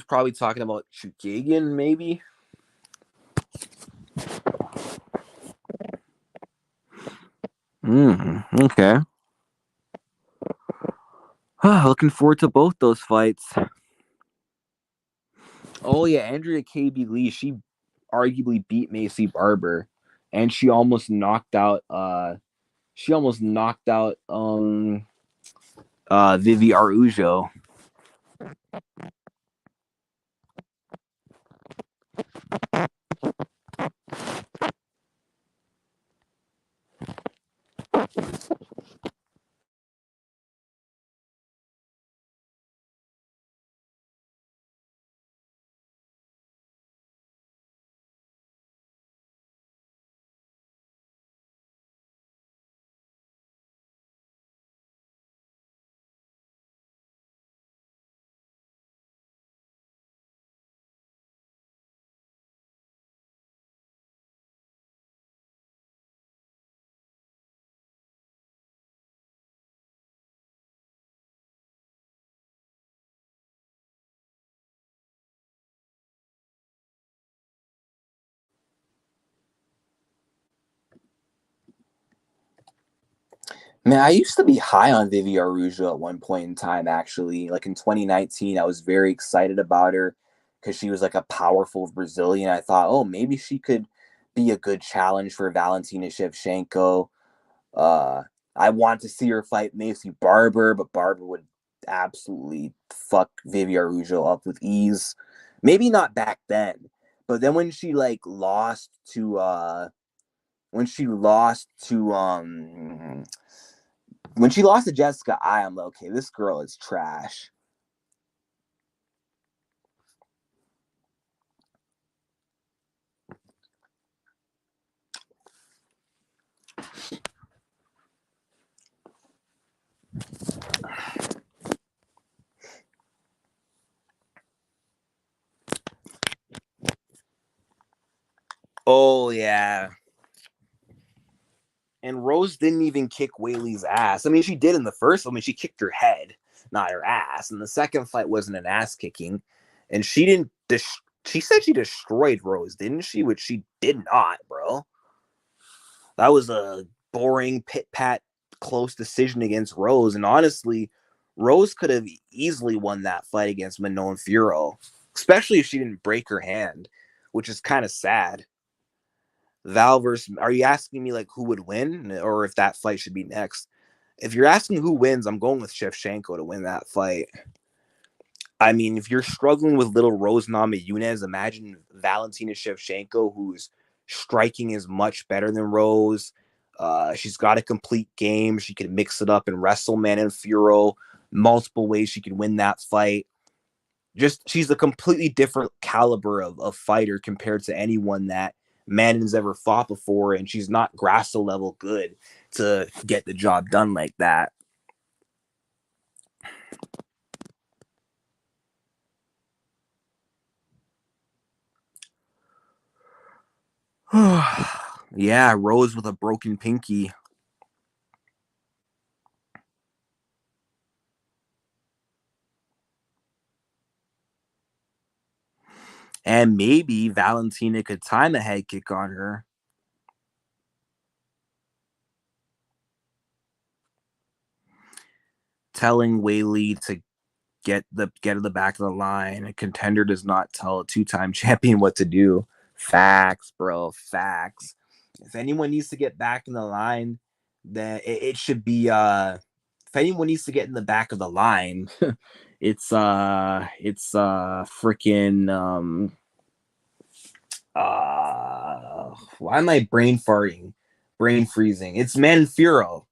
A: probably talking about Chukagian, maybe. Okay. Looking forward to both those fights. Oh yeah, Andrea KB Lee, she arguably beat Macy Barber, and she almost knocked out Vivi Araujo. Man, I used to be high on Vivi Araujo at one point in time, actually. Like in 2019, I was very excited about her because she was like a powerful Brazilian. I thought, oh, maybe she could be a good challenge for Valentina Shevchenko. Uh, I want to see her fight Macy Barber, but Barber would absolutely fuck Vivi Araujo up with ease. Maybe not back then, but then when she lost to when she lost to Jessica, I am like, okay, this girl is trash. Oh yeah. And Rose didn't even kick Whaley's ass. I mean, she did in the first. I mean, she kicked her head, not her ass. And the second fight wasn't an ass kicking, and she didn't. She said she destroyed Rose, didn't she? Which she did not, bro. That was a boring pit pat close decision against Rose. And honestly, Rose could have easily won that fight against Manon Furo, especially if she didn't break her hand, which is kind of sad. Val versus, are you asking me like who would win or if that fight should be next? If you're asking who wins, I'm going with Shevchenko to win that fight. I mean, if you're struggling with little Rose Namajunas, imagine Valentina Shevchenko, whose striking is much better than Rose. She's got a complete game. She can mix it up and wrestle Manon Furo multiple ways. She can win that fight. Just she's a completely different caliber of fighter compared to anyone that Manon's ever fought before, and she's not Grasso level good to get the job done like that. Yeah, Rose with a broken pinky. And maybe Valentina could time a head kick on her. Telling Whaley to get to the back of the line. A contender does not tell a two-time champion what to do. Facts, bro. Facts. If anyone needs to get back in the line, then it should be if anyone needs to get in the back of the line, it's freaking why am I brain freezing? It's Manfuro.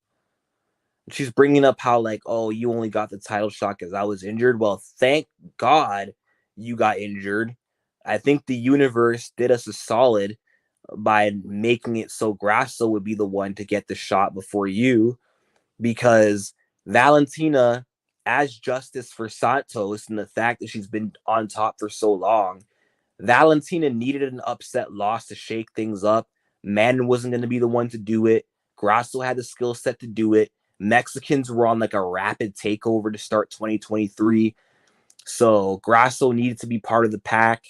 A: She's bringing up how, like, oh, you only got the title shot because I was injured. Well, thank God you got injured. I think the universe did us a solid by making it so Grasso would be the one to get the shot before you, because Valentina, as justice for Santos and the fact that she's been on top for so long, Valentina needed an upset loss to shake things up. Madden wasn't going to be the one to do it. Grasso had the skill set to do it. Mexicans were on like a rapid takeover to start 2023. So Grasso needed to be part of the pack.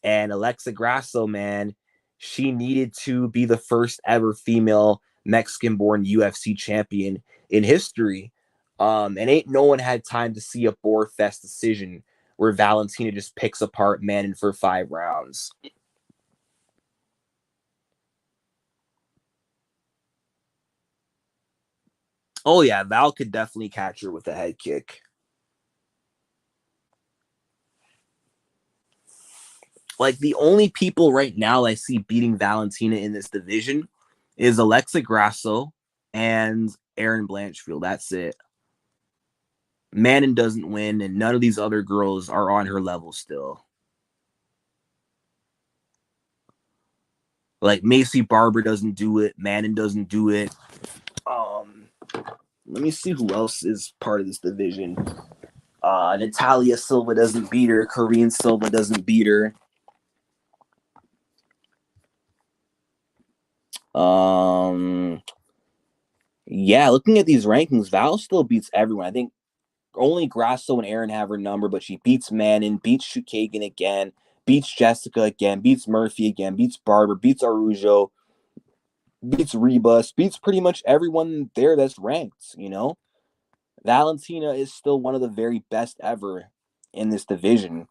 A: And Alexa Grasso, man, she needed to be the first ever female Mexican-born UFC champion in history. And ain't no one had time to see a Boar Fest decision where Valentina just picks apart Manon for 5 rounds. Oh yeah, Val could definitely catch her with a head kick. Like, the only people right now I see beating Valentina in this division is Alexa Grasso and Erin Blanchfield. That's it. Manon doesn't win, and none of these other girls are on her level still. Like, Macy Barber doesn't do it. Manon doesn't do it. Um, Let me see who else is part of this division. Natalia Silva doesn't beat her. Corinne Silva doesn't beat her. Yeah, looking at these rankings, Val still beats everyone. I think only Grasso and Aaron have her number, but she beats Manon, beats Shukagan again, beats Jessica again, beats Murphy again, beats Barber, beats Arujo, beats Rebus, beats pretty much everyone there that's ranked, you know? Valentina is still one of the very best ever in this division.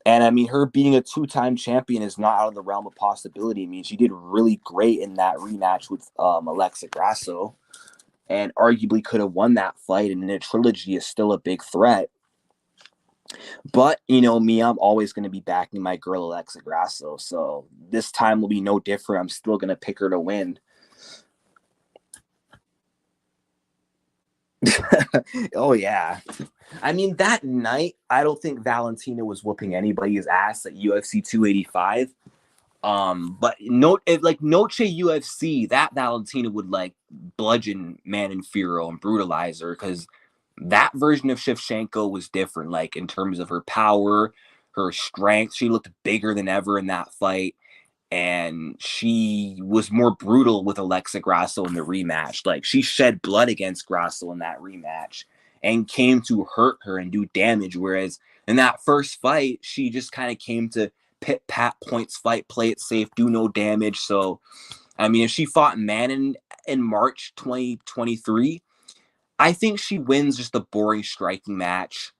A: And I mean, her being a 2-time champion is not out of the realm of possibility. I mean, she did really great in that rematch with Alexa Grasso, and arguably could have won that fight. And in a trilogy is still a big threat. But you know me, I'm always going to be backing my girl Alexa Grasso. So this time will be no different. I'm still going to pick her to win. Oh yeah. I mean, that night, I don't think Valentina was whooping anybody's ass at UFC 285. But like Noche UFC, that Valentina would like bludgeon Manon Furo and brutalize her, because that version of Shevchenko was different, like in terms of her power, her strength. She looked bigger than ever in that fight, and she was more brutal with Alexa Grasso in the rematch. Like, she shed blood against Grasso in that rematch and came to hurt her and do damage. Whereas in that first fight, she just kind of came to pit pat points, fight, play it safe, do no damage. So, I mean, if she fought Manon in March 2023, I think she wins just a boring striking match.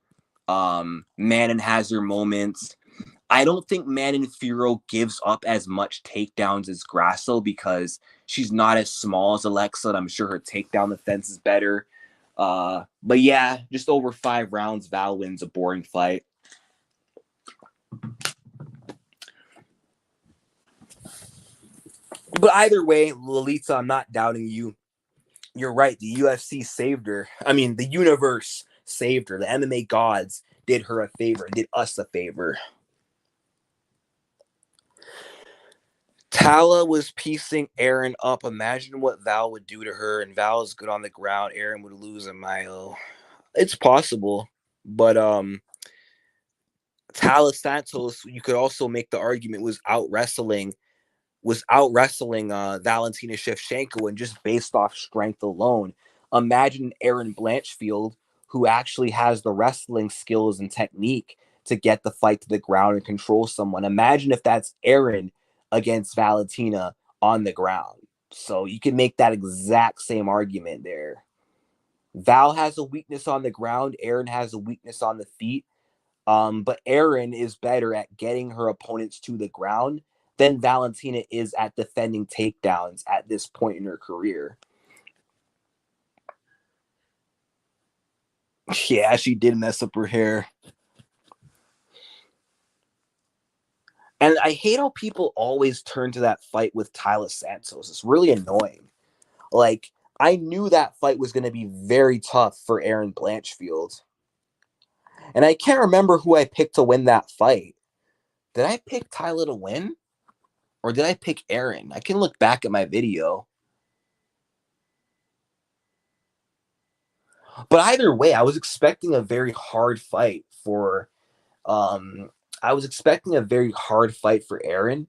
A: Manon has her moments. I don't think Manon Furo gives up as much takedowns as Grasso, because she's not as small as Alexa, and I'm sure her takedown defense is better. But yeah, just over 5 rounds, Val wins a boring fight. But either way, Lolita, I'm not doubting you. You're right. The UFC saved her. I mean, the universe saved her. The MMA gods did her a favor, did us a favor. Tala was piecing Aaron up. Imagine what Val would do to her, and Val is good on the ground. Aaron would lose a mile. It's possible, but Tala Santos, you could also make the argument, was out wrestling Valentina Shevchenko, and just based off strength alone. Imagine Aaron Blanchfield, who actually has the wrestling skills and technique to get the fight to the ground and control someone. Imagine if that's Aaron against Valentina on the ground. So you can make that exact same argument there. Val has a weakness on the ground. Aaron has a weakness on the feet. But Aaron is better at getting her opponents to the ground than Valentina is at defending takedowns at this point in her career. Yeah, she did mess up her hair. And I hate how people always turn to that fight with Tyler Santos. It's really annoying. Like, I knew that fight was going to be very tough for Aaron Blanchfield. And I can't remember who I picked to win that fight. Did I pick Tyler to win? Or did I pick Aaron? I can look back at my video. But either way, I was expecting a very hard fight for Aaron.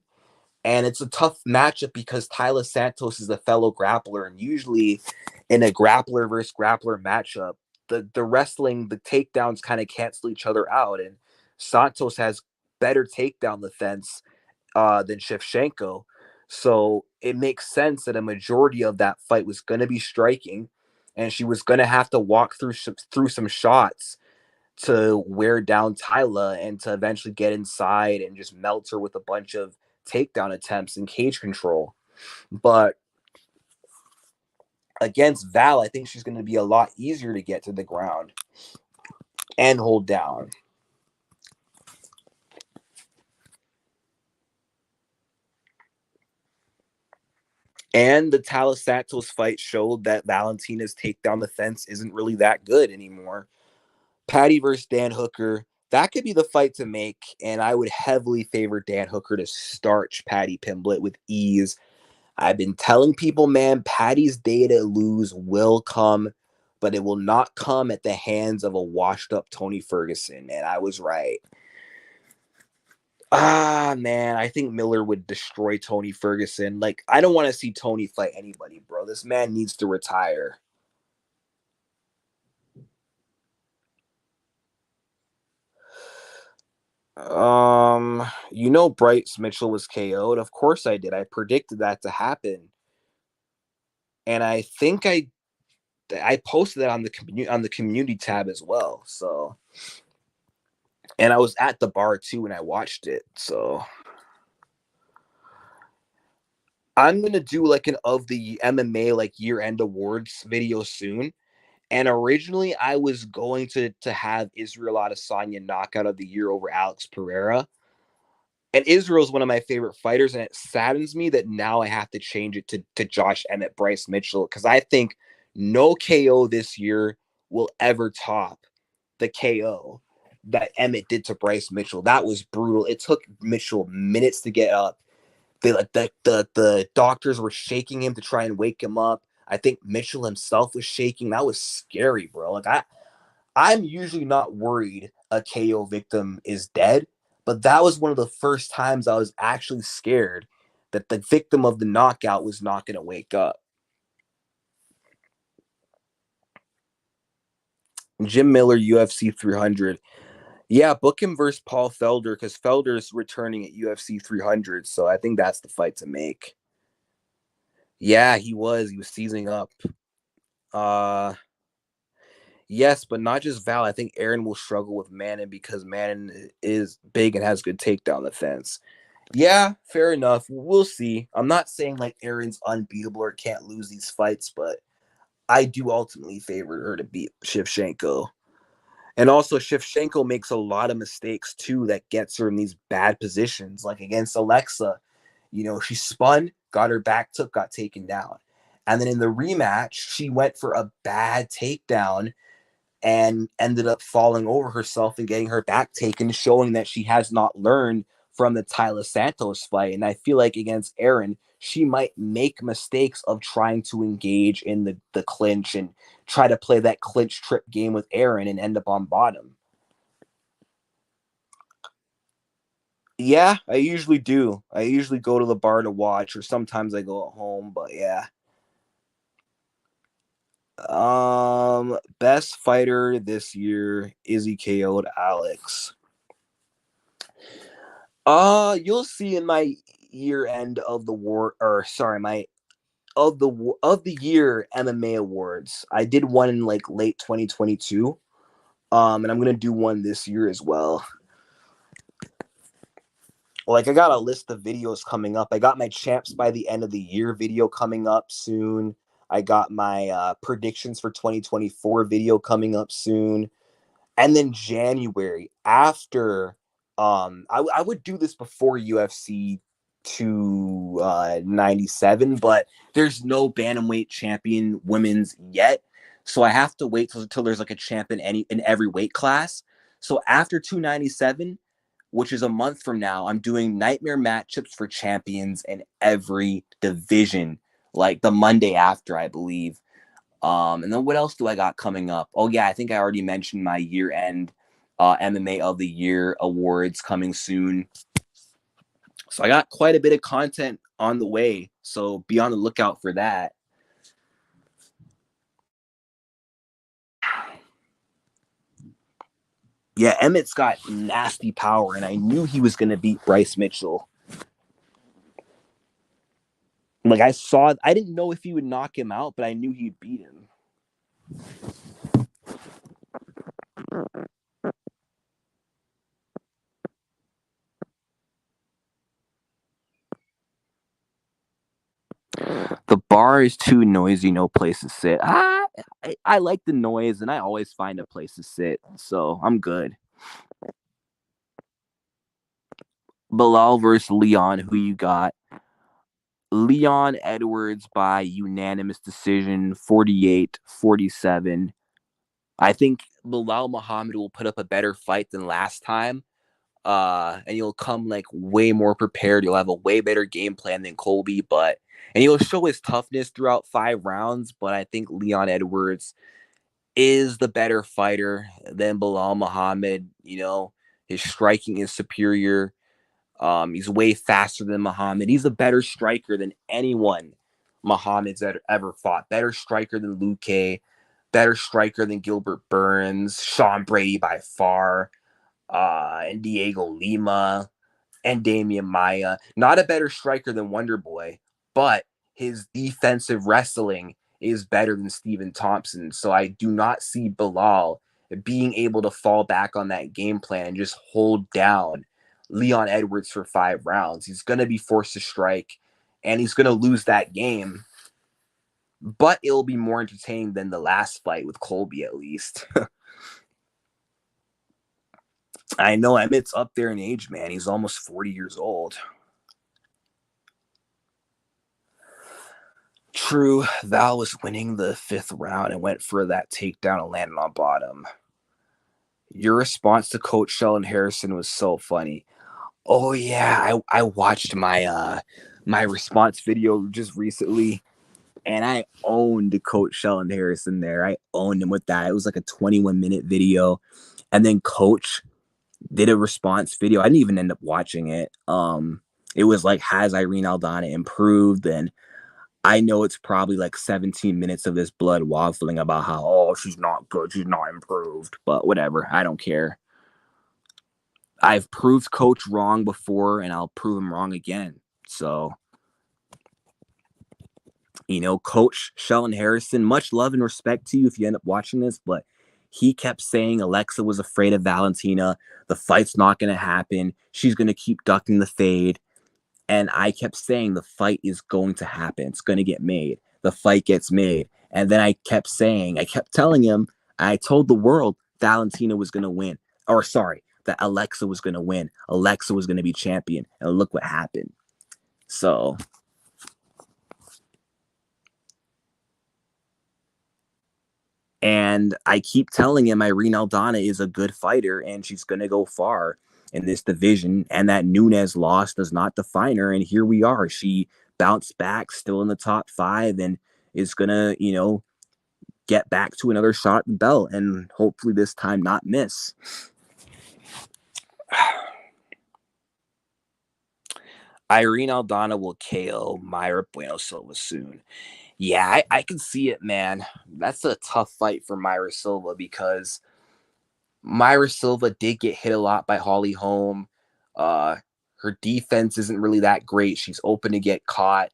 A: And it's a tough matchup because Tyler Santos is a fellow grappler, and usually in a grappler versus grappler matchup, the wrestling, the takedowns kind of cancel each other out, and Santos has better takedown defense than Shevchenko. So it makes sense that a majority of that fight was going to be striking, and she was going to have to walk through some shots to wear down Tyla and to eventually get inside and just melt her with a bunch of takedown attempts and cage control. But against Val, I think she's going to be a lot easier to get to the ground and hold down. And the Talos Santos fight showed that Valentina's takedown defense isn't really that good anymore. Patty versus Dan Hooker, that could be the fight to make, and I would heavily favor Dan Hooker to starch Patty Pimblett with ease. I've been telling people, man, Patty's day to lose will come, but it will not come at the hands of a washed-up Tony Ferguson, and I was right. Man, I think Miller would destroy Tony Ferguson. Like, I don't want to see Tony fight anybody, bro. This man needs to retire. Bryce Mitchell was KO'd. Of course I did. I predicted that to happen. And I think I posted that on the community tab as well. So, and I was at the bar too when I watched it. So, I'm gonna do like an of the MMA like year end awards video soon. And originally, I was going to have Israel Adesanya knockout of the year over Alex Pereira. And Israel's one of my favorite fighters, and it saddens me that now I have to change it to Josh Emmett, Bryce Mitchell, because I think no KO this year will ever top the KO that Emmett did to Bryce Mitchell. That was brutal. It took Mitchell minutes to get up. The doctors were shaking him to try and wake him up. I think Mitchell himself was shaking. That was scary, bro. I'm usually not worried a KO victim is dead, but that was one of the first times I was actually scared that the victim of the knockout was not going to wake up. Jim Miller, UFC 300. Yeah, book him versus Paul Felder because Felder's returning at UFC 300, so I think that's the fight to make. Yeah, he was. He was seizing up. Uh, yes, but not just Val. I think Aaron will struggle with Manon because Manon is big and has good takedown defense. Yeah, fair enough. We'll see. I'm not saying like Aaron's unbeatable or can't lose these fights, but I do ultimately favor her to beat Shevchenko. And also, Shevchenko makes a lot of mistakes too that gets her in these bad positions. Like against Alexa, she spun, got her back took, got taken down. And then in the rematch, she went for a bad takedown and ended up falling over herself and getting her back taken, showing that she has not learned from the Tyler Santos fight. And I feel like against Aaron, she might make mistakes of trying to engage in the clinch and try to play that clinch trip game with Aaron and end up on bottom. Yeah, I usually do. I usually go to the bar to watch, or sometimes I go at home, but yeah. Best fighter this year, Izzy KO'd Alex. You'll see in my year end of the war, or sorry, my of the year MMA awards. I did one in like late 2022. And I'm gonna do one this year as well. Like I got a list of videos coming up. I got my champs by the end of the year video coming up soon. I got my predictions for 2024 video coming up soon. And then January after I would do this before UFC 297, but there's no bantamweight champion women's yet. So I have to wait till there's like a champ in every weight class. So after 297, which is a month from now, I'm doing nightmare matchups for champions in every division, like the Monday after, I believe. And then what else do I got coming up? Oh yeah, I think I already mentioned my year end MMA of the year awards coming soon. So I got quite a bit of content on the way. So be on the lookout for that. Yeah, Emmett's got nasty power, and I knew he was gonna beat Bryce Mitchell. Like I didn't know if he would knock him out, but I knew he'd beat him. The bar is too noisy, no place to sit. I like the noise, and I always find a place to sit, so I'm good. Belal versus Leon, who you got? Leon Edwards by unanimous decision, 48-47. I think Belal Muhammad will put up a better fight than last time. And you'll come like way more prepared. You'll have a way better game plan than Colby, and he'll show his toughness throughout 5 rounds. But I think Leon Edwards is the better fighter than Belal Muhammad. His striking is superior. He's way faster than Muhammad. He's a better striker than anyone Muhammad's ever fought. Better striker than Luque. Better striker than Gilbert Burns. Sean Brady by far. And Diego Lima and Damian Maya. Not a better striker than Wonder Boy, but his defensive wrestling is better than Stephen Thompson. So I do not see Belal being able to fall back on that game plan and just hold down Leon Edwards for 5 rounds. He's going to be forced to strike, and he's going to lose that game. But it'll be more entertaining than the last fight with Colby, at least. I know Emmett's up there in age, man. He's almost 40 years old. True, Val was winning the 5th round and went for that takedown and landed on bottom. Your response to Coach Sheldon Harrison was so funny. Oh yeah, I watched my response video just recently, and I owned Coach Sheldon Harrison there. I owned him with that. It was like a 21-minute video, and then Coach did a response video. I didn't even end up watching it. It was like, has Irene Aldana improved? And I know it's probably like 17 minutes of this blood waffling about how, oh, she's not good, she's not improved, but whatever. I don't care. I've proved Coach wrong before, and I'll prove him wrong again. So, Coach Sheldon Harrison, much love and respect to you if you end up watching this, but he kept saying Alexa was afraid of Valentina. The fight's not going to happen. She's going to keep ducking the fade. And I kept saying the fight is going to happen. It's going to get made. The fight gets made. And then I kept telling him, I told the world Valentina was going to win. Or sorry, that Alexa was going to win. Alexa was going to be champion. And look what happened. So, and I keep telling him Irene Aldana is a good fighter and she's going to go far in this division, and that Nunes loss does not define her. And here we are. She bounced back, still in the top 5, and is going to, get back to another shot at the belt and hopefully this time not miss. Irene Aldana will KO Mayra Bueno Silva soon. Yeah, I can see it, man. That's a tough fight for Mayra Silva because Mayra Silva did get hit a lot by Holly Holm. Her defense isn't really that great. She's open to get caught,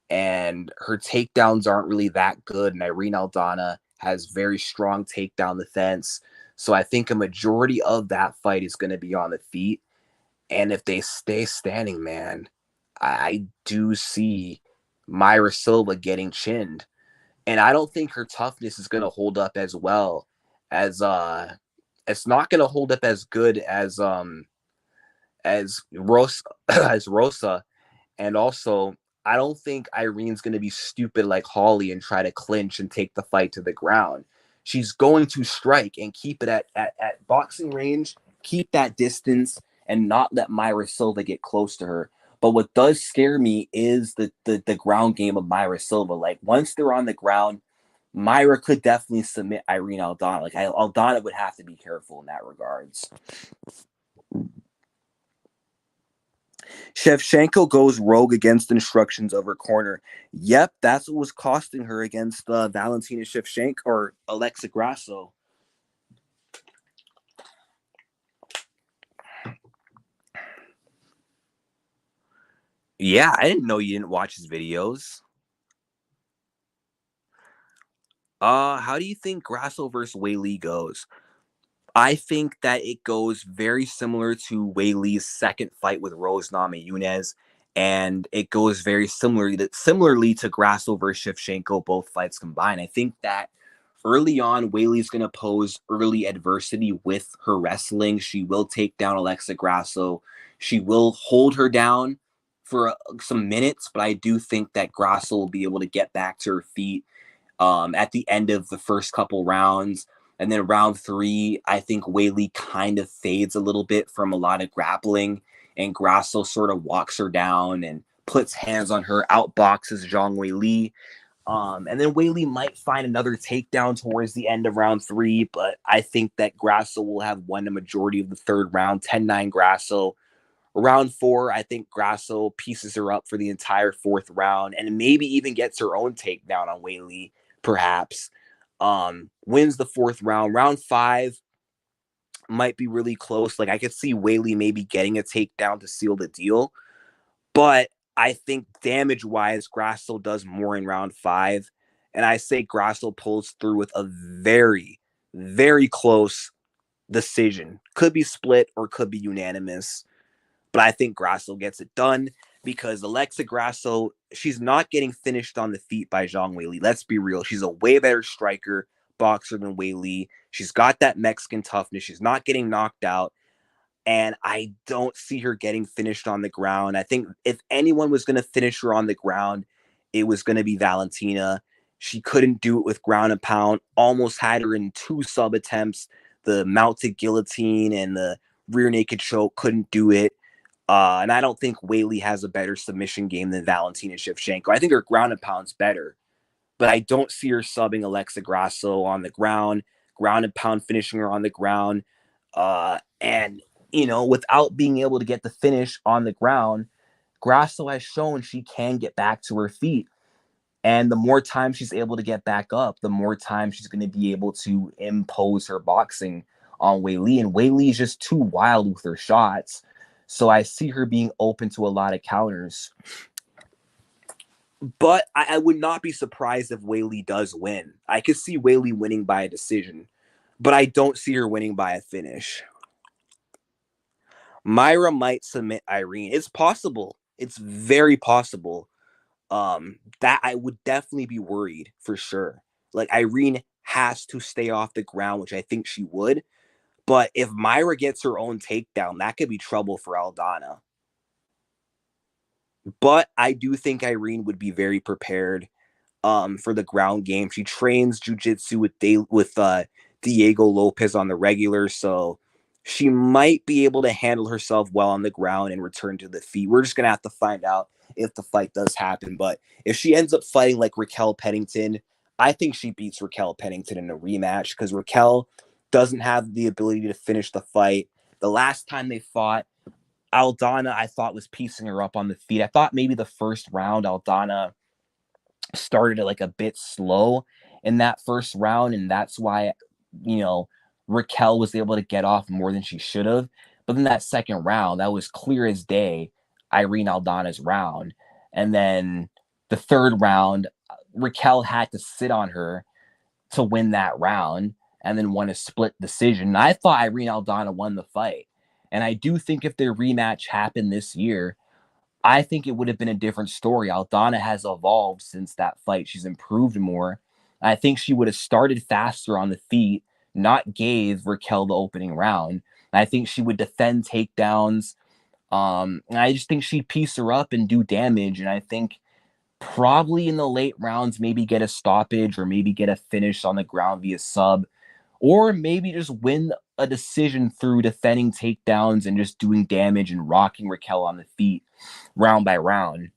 A: and her takedowns aren't really that good. And Irene Aldana has very strong takedown defense. So I think a majority of that fight is going to be on the feet. And if they stay standing, man, I do see Myra Silva getting chinned. And I don't think her toughness is going to hold up as well as it's not going to hold up as good as Rosa as Rosa. And also, I don't think Irene's going to be stupid like Holly and try to clinch and take the fight to the ground. She's going to strike and keep it at boxing range, keep that distance, and not let Myra Silva get close to her. But what does scare me is the ground game of Myra Silva. Like, once they're on the ground, Myra could definitely submit Irene Aldana. Like, Aldana would have to be careful in that regards. Shevchenko goes rogue against instructions of her corner. Yep, that's what was costing her against Valentina Shevchenko or Alexa Grasso. Yeah, I didn't know you didn't watch his videos. How do you think Grasso versus Weili goes? I think that it goes very similar to Weili's second fight with Rose Namajunas, and it goes very similarly to Grasso versus Shevchenko, both fights combined. I think that early on, Weili's going to pose early adversity with her wrestling. She will take down Alexa Grasso. She will hold her down for some minutes, but I do think that Grasso will be able to get back to her feet at the end of the first couple rounds. And then round 3, I think Weili kind of fades a little bit from a lot of grappling, and Grasso sort of walks her down and puts hands on her, outboxes Zhang Weili. And then Weili might find another takedown towards the end of round 3, but I think that Grasso will have won the majority of the third round, 10-9 Grasso. Round 4, I think Grasso pieces her up for the entire fourth round and maybe even gets her own takedown on Weili, perhaps. Wins the fourth round. Round 5 might be really close. Like, I could see Weili maybe getting a takedown to seal the deal. But I think damage-wise, Grasso does more in round 5. And I say Grasso pulls through with a very, very close decision. Could be split or could be unanimous. But I think Grasso gets it done because Alexa Grasso, she's not getting finished on the feet by Zhang Weili. Let's be real. She's a way better striker, boxer than Weili. She's got that Mexican toughness. She's not getting knocked out. And I don't see her getting finished on the ground. I think if anyone was going to finish her on the ground, it was going to be Valentina. She couldn't do it with ground and pound. Almost had her in 2 sub attempts. The mounted guillotine and the rear naked choke, couldn't do it. And I don't think Weili has a better submission game than Valentina Shevchenko. I think her ground and pound's better, but I don't see her subbing Alexa Grasso on the ground and pound finishing her on the ground. And, without being able to get the finish on the ground, Grasso has shown she can get back to her feet. And the more time she's able to get back up, the more time she's going to be able to impose her boxing on Weili. And Weili is just too wild with her shots. So I see her being open to a lot of counters. But I would not be surprised if Weili does win. I could see Weili winning by a decision, but I don't see her winning by a finish. Myra might submit Irene. It's possible. It's very possible. That I would definitely be worried for sure. Like, Irene has to stay off the ground, which I think she would. But if Myra gets her own takedown, that could be trouble for Aldana. But I do think Irene would be very prepared for the ground game. She trains jujitsu with Diego Lopez on the regular, so she might be able to handle herself well on the ground and return to the feet. We're just gonna have to find out if the fight does happen. But if she ends up fighting like Raquel Pennington, I think she beats Raquel Pennington in a rematch because Raquel doesn't have the ability to finish the fight. The last time they fought, Aldana, I thought, was piecing her up on the feet. I thought maybe the first round, Aldana started like a bit slow in that first round, and that's why Raquel was able to get off more than she should have. But in that second round, that was clear as day, Irene Aldana's round. And then the third round, Raquel had to sit on her to win that round and then won a split decision. And I thought Irene Aldana won the fight. And I do think if their rematch happened this year, I think it would have been a different story. Aldana has evolved since that fight. She's improved more. I think she would have started faster on the feet, not gave Raquel the opening round. I think she would defend takedowns. And I just think she'd piece her up and do damage. And I think probably in the late rounds, maybe get a stoppage or maybe get a finish on the ground via sub, or maybe just win a decision through defending takedowns and just doing damage and rocking Raquel on the feet round by round.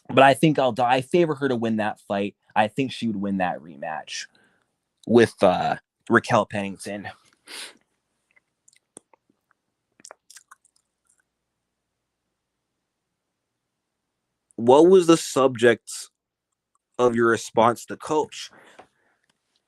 A: But I think I favor her to win that fight. I think she would win that rematch with Raquel Pennington. What was the subject of your response to Coach?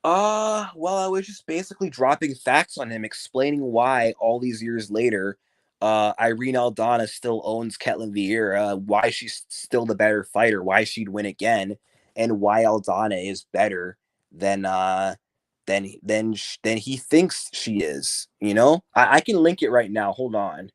A: Well, I was just basically dropping facts on him, explaining why all these years later, Irene Aldana still owns Ketlin Vieira, why she's still the better fighter, why she'd win again, and why Aldana is better than than he thinks she is. You know, I can link it right now. Hold on.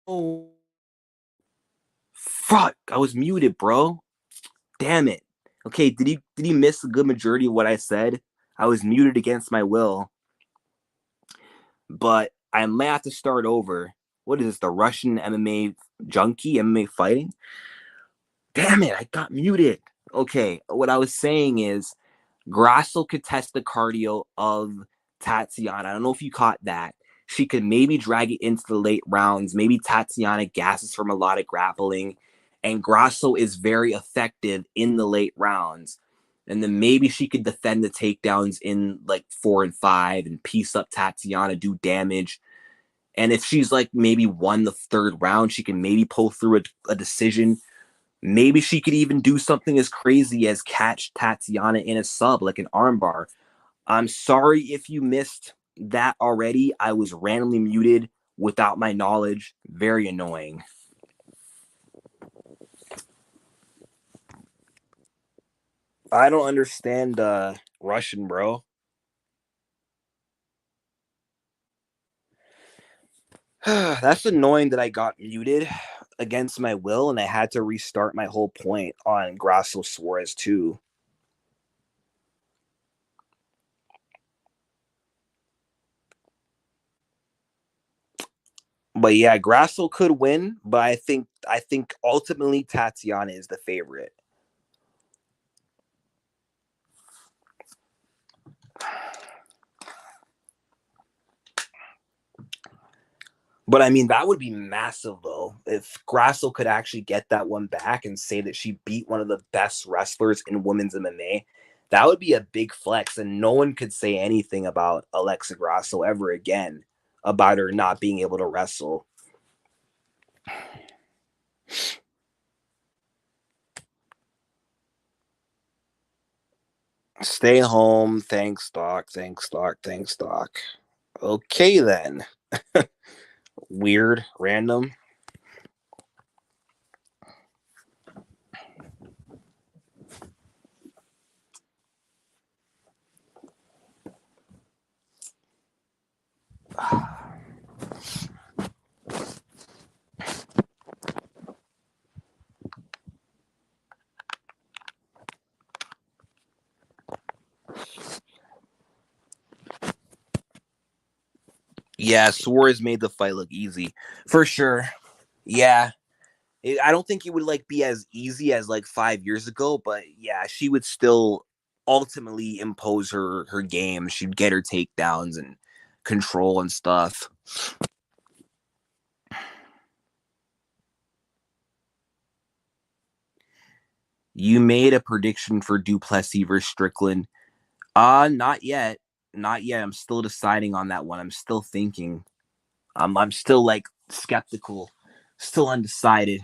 A: Oh, fuck! I was muted, bro. Damn it. Okay, did he miss a good majority of what I said? I was muted against my will, but I might have to start over. What is this? The Russian MMA junkie MMA fighting? Damn it, I got muted. Okay, what I was saying is Grasso could test the cardio of Tatiana. I don't know if you caught that. She could maybe drag it into the late rounds. Maybe Tatiana gasses from a lot of grappling, and Grasso is very effective in the late rounds. And then maybe she could defend the takedowns in like 4 and 5 and piece up Tatiana, do damage. And if she's like maybe won the third round, she can maybe pull through a decision. Maybe she could even do something as crazy as catch Tatiana in a sub, like an armbar. I'm sorry if you missed that already. I was randomly muted without my knowledge. Very annoying. I don't understand Russian, bro. That's annoying that I got muted against my will and I had to restart my whole point on Grasso Suarez too. But yeah, Grasso could win, but I think ultimately Tatiana is the favorite. But I mean, that would be massive though. If Grasso could actually get that one back and say that she beat one of the best wrestlers in women's MMA, that would be a big flex. And no one could say anything about Alexa Grasso ever again about her not being able to wrestle. Stay home. Thanks, Doc. Thanks, Doc. Thanks, Doc. Okay, then. Weird, random. Yeah, Suarez made the fight look easy. For sure. Yeah. I don't think it would like be as easy as like 5 years ago, but yeah, she would still ultimately impose her game. She'd get her takedowns and control and stuff. You made a prediction for Duplessis versus Strickland. Not yet. Not yet. I'm still deciding on that one. I'm still thinking. I'm still like skeptical, still undecided.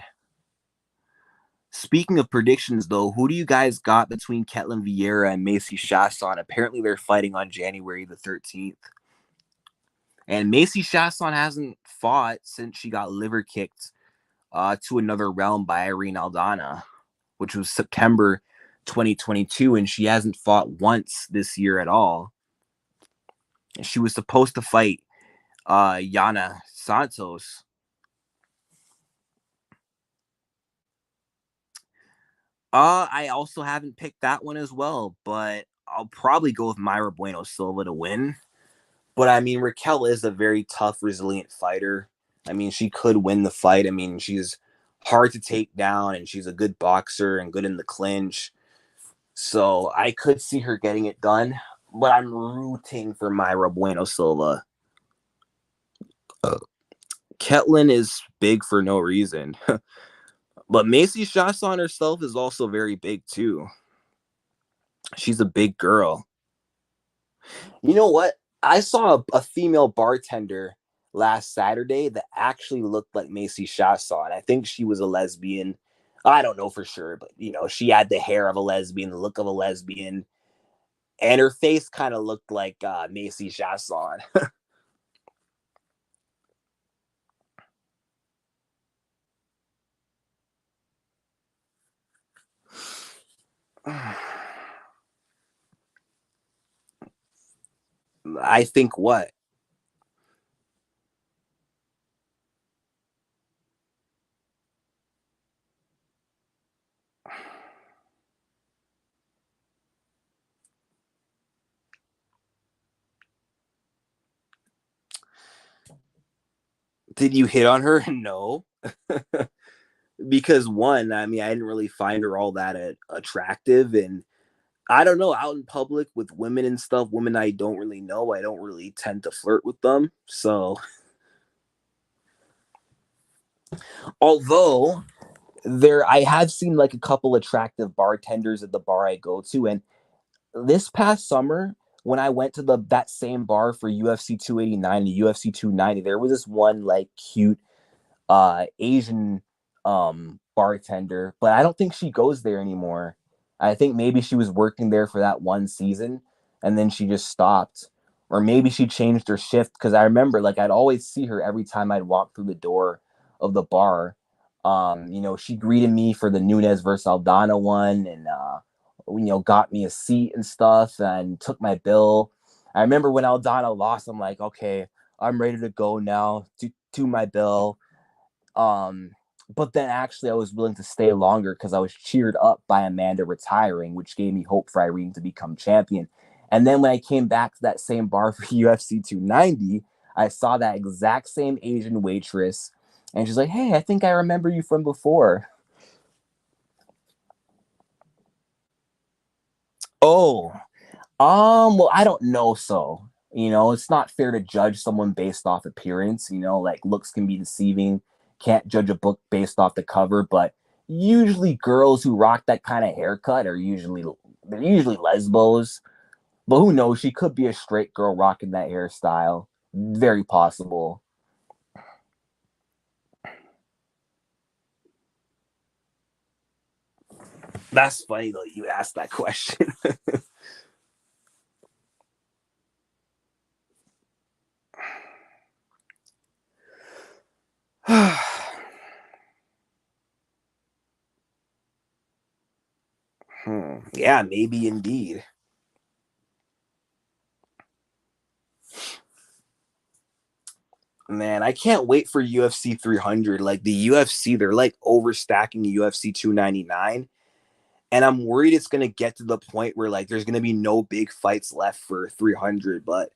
A: Speaking of predictions, though, who do you guys got between Ketlin Vieira and Macy Chasson? Apparently, they're fighting on January the 13th. And Macy Chasson hasn't fought since she got liver kicked to another realm by Irene Aldana, which was September 2022. And she hasn't fought once this year at all. And she was supposed to fight Yana Santos. I also haven't picked that one as well, but I'll probably go with Myra Bueno Silva to win. But I mean, Raquel is a very tough, resilient fighter. I mean, she could win the fight. I mean, she's hard to take down and she's a good boxer and good in the clinch. So I could see her getting it done, but I'm rooting for Myra Bueno Silva. Ketlin is big for no reason. But Macy Chasson herself is also very big too. She's a big girl. You know what? I saw a female bartender last Saturday that actually looked like Macy Chasson. I think she was a lesbian. I don't know for sure, but you know, she had the hair of a lesbian, the look of a lesbian, and her face kind of looked like Macy Chasson. I think what? Did you hit on her? No. Because one, I mean, I didn't really find her all that attractive, and I don't know, out in public with women and stuff, women I don't really know, I don't really tend to flirt with them. So, although I have seen like a couple attractive bartenders at the bar I go to, and this past summer, when I went to that same bar for UFC 289 and UFC 290, there was this one like cute Asian bartender, but I don't think she goes there anymore. I think maybe she was working there for that one season and then she just stopped. Or maybe she changed her shift because I remember like I'd always see her every time I'd walk through the door of the bar. She greeted me for the Nunes versus Aldana one and got me a seat and stuff and took my bill. I remember when Aldana lost, I'm like, okay, I'm ready to go now. To my bill. Um, but then actually I was willing to stay longer because I was cheered up by Amanda retiring, which gave me hope for Irene to become champion. And then when I came back to that same bar for UFC 290, I saw that exact same Asian waitress, and she's like, "Hey, I think I remember you from before." Oh, well, I don't know. So, it's not fair to judge someone based off appearance. Like looks can be deceiving. Can't judge a book based off the cover, but usually girls who rock that kind of haircut they're usually lesbos. But who knows? She could be a straight girl rocking that hairstyle. Very possible. That's funny though. You asked that question. Yeah, maybe indeed. Man, I can't wait for UFC 300. Like the UFC, they're like overstacking UFC 299. And I'm worried it's going to get to the point where like there's going to be no big fights left for 300. But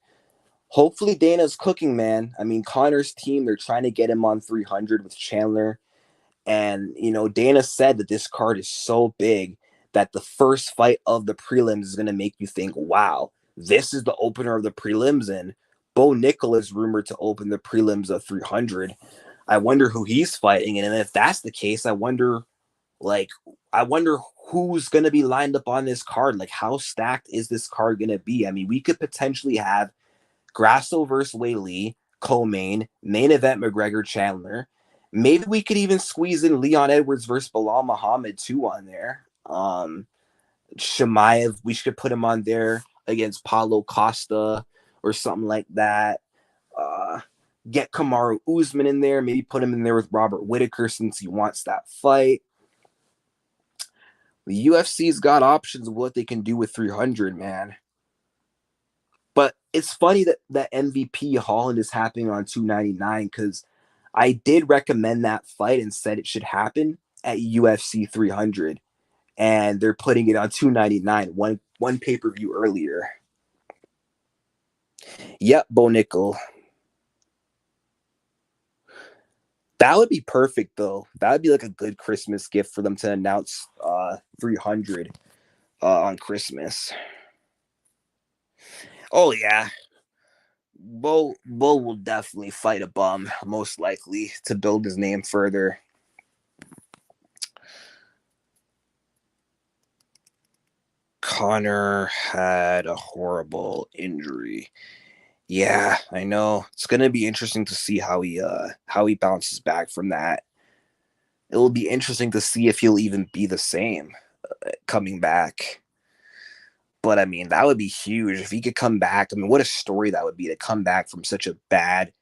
A: hopefully Dana's cooking, man. I mean, Connor's team, they're trying to get him on 300 with Chandler. And, Dana said that this card is so big that the first fight of the prelims is going to make you think, wow, this is the opener of the prelims. And Bo Nickel is rumored to open the prelims of 300. I wonder who he's fighting. And if that's the case, like, I wonder who's going to be lined up on this card. Like, how stacked is this card going to be? I mean, we could potentially have Grasso versus Whaley, main event McGregor Chandler. Maybe we could even squeeze in Leon Edwards versus Belal Muhammad too on there. Shemaev, we should put him on there against Paulo Costa or something like that. Uh, get Kamaru Usman in there. Maybe put him in there with Robert Whitaker since he wants that fight. The UFC's got options of what they can do with 300, man. But it's funny that MVP Holland is happening on 299 because I did recommend that fight and said it should happen at UFC 300, and they're putting it on 299, one pay per view earlier. Yep, Bo Nickel. That would be perfect though. That would be like a good Christmas gift for them to announce 300 on Christmas. Oh yeah, Bo will definitely fight a bum, most likely, to build his name further. Connor had a horrible injury. Yeah, I know. It's gonna be interesting to see how he bounces back from that. It will be interesting to see if he'll even be the same coming back. But I mean, that would be huge if he could come back. I mean, what a story that would be to come back from such a bad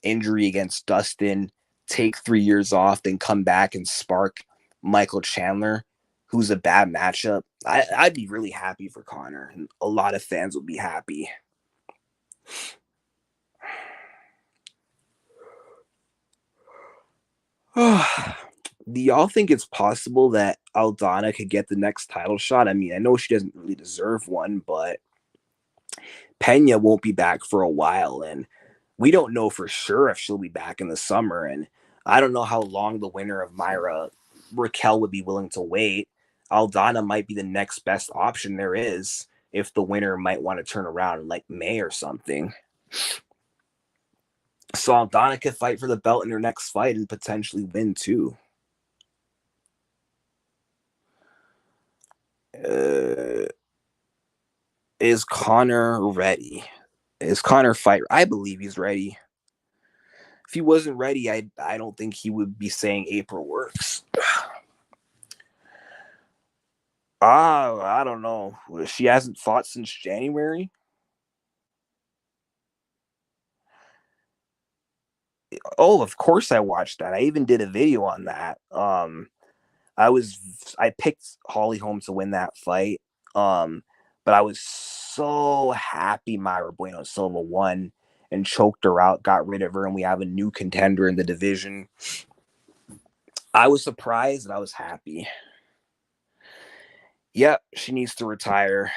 A: injury against Dustin, take 3 years off, then come back and spark Michael Chandler, who's a bad matchup. I'd be really happy for Connor, and a lot of fans would be happy. Do y'all think it's possible that Aldana could get the next title shot? I mean, I know she doesn't really deserve one, but Pena won't be back for a while, and we don't know for sure if she'll be back in the summer. And I don't know how long the winner of Myra Raquel would be willing to wait. Aldana might be the next best option there is if the winner might want to turn around in like May or something. So Aldana could fight for the belt in her next fight and potentially win too. Uh, Is Connor ready? Is Connor fight? I believe he's ready. If he wasn't ready, I don't think he would be saying April works. I don't know. She hasn't fought since January. Oh, of course I watched that. I even did a video on that. I picked Holly Holm to win that fight. But I was so happy Myra Bueno Silva won and choked her out, got rid of her, and we have a new contender in the division. I was surprised and I was happy. Yep, she needs to retire.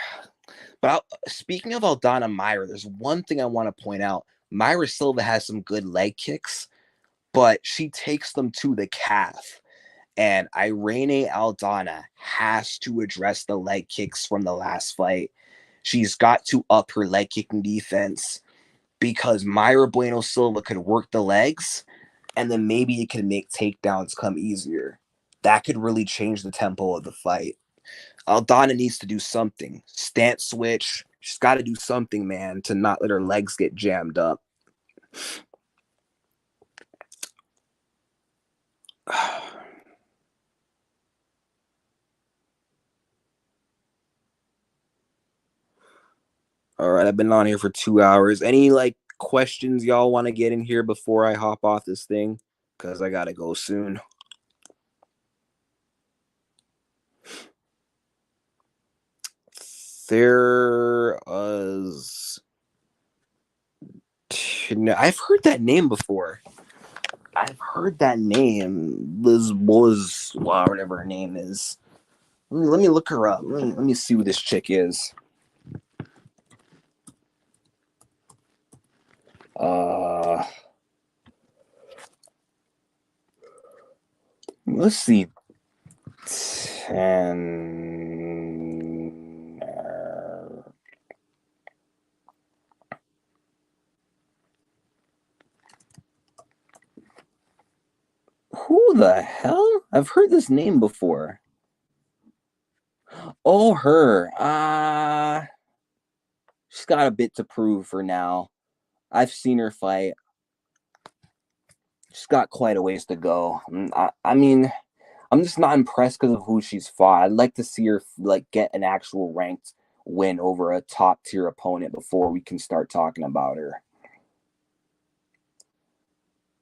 A: But speaking of Aldana Myra, there's one thing I want to point out. Myra Silva has some good leg kicks, but she takes them to the calf. And Irene Aldana has to address the leg kicks from the last fight. She's got to up her leg kicking defense because Myra Bueno Silva could work the legs and then maybe it could make takedowns come easier. That could really change the tempo of the fight. Aldana needs to do something. Stance switch. She's got to do something, man, to not let her legs get jammed up. All right, I've been on here for 2 hours. Any questions y'all want to get in here before I hop off this thing? Because I gotta go soon. There was. I've heard that name before. I've heard that name. Liz was whatever her name is. Let me look her up. Let me see who this chick is. Let's see. 10. Who the hell? I've heard this name before. Oh, her. She's got a bit to prove for now. I've seen her fight. She's got quite a ways to go. I mean, I'm just not impressed because of who she's fought. I'd like to see her get an actual ranked win over a top tier opponent before we can start talking about her.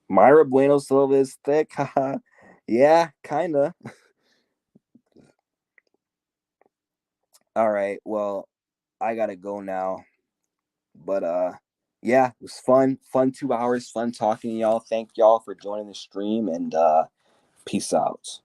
A: Myra Bueno Silva is thick. Yeah, kinda. All right. Well, I gotta go now. But yeah, it was fun. Fun 2 hours, fun talking to y'all. Thank y'all for joining the stream and peace out.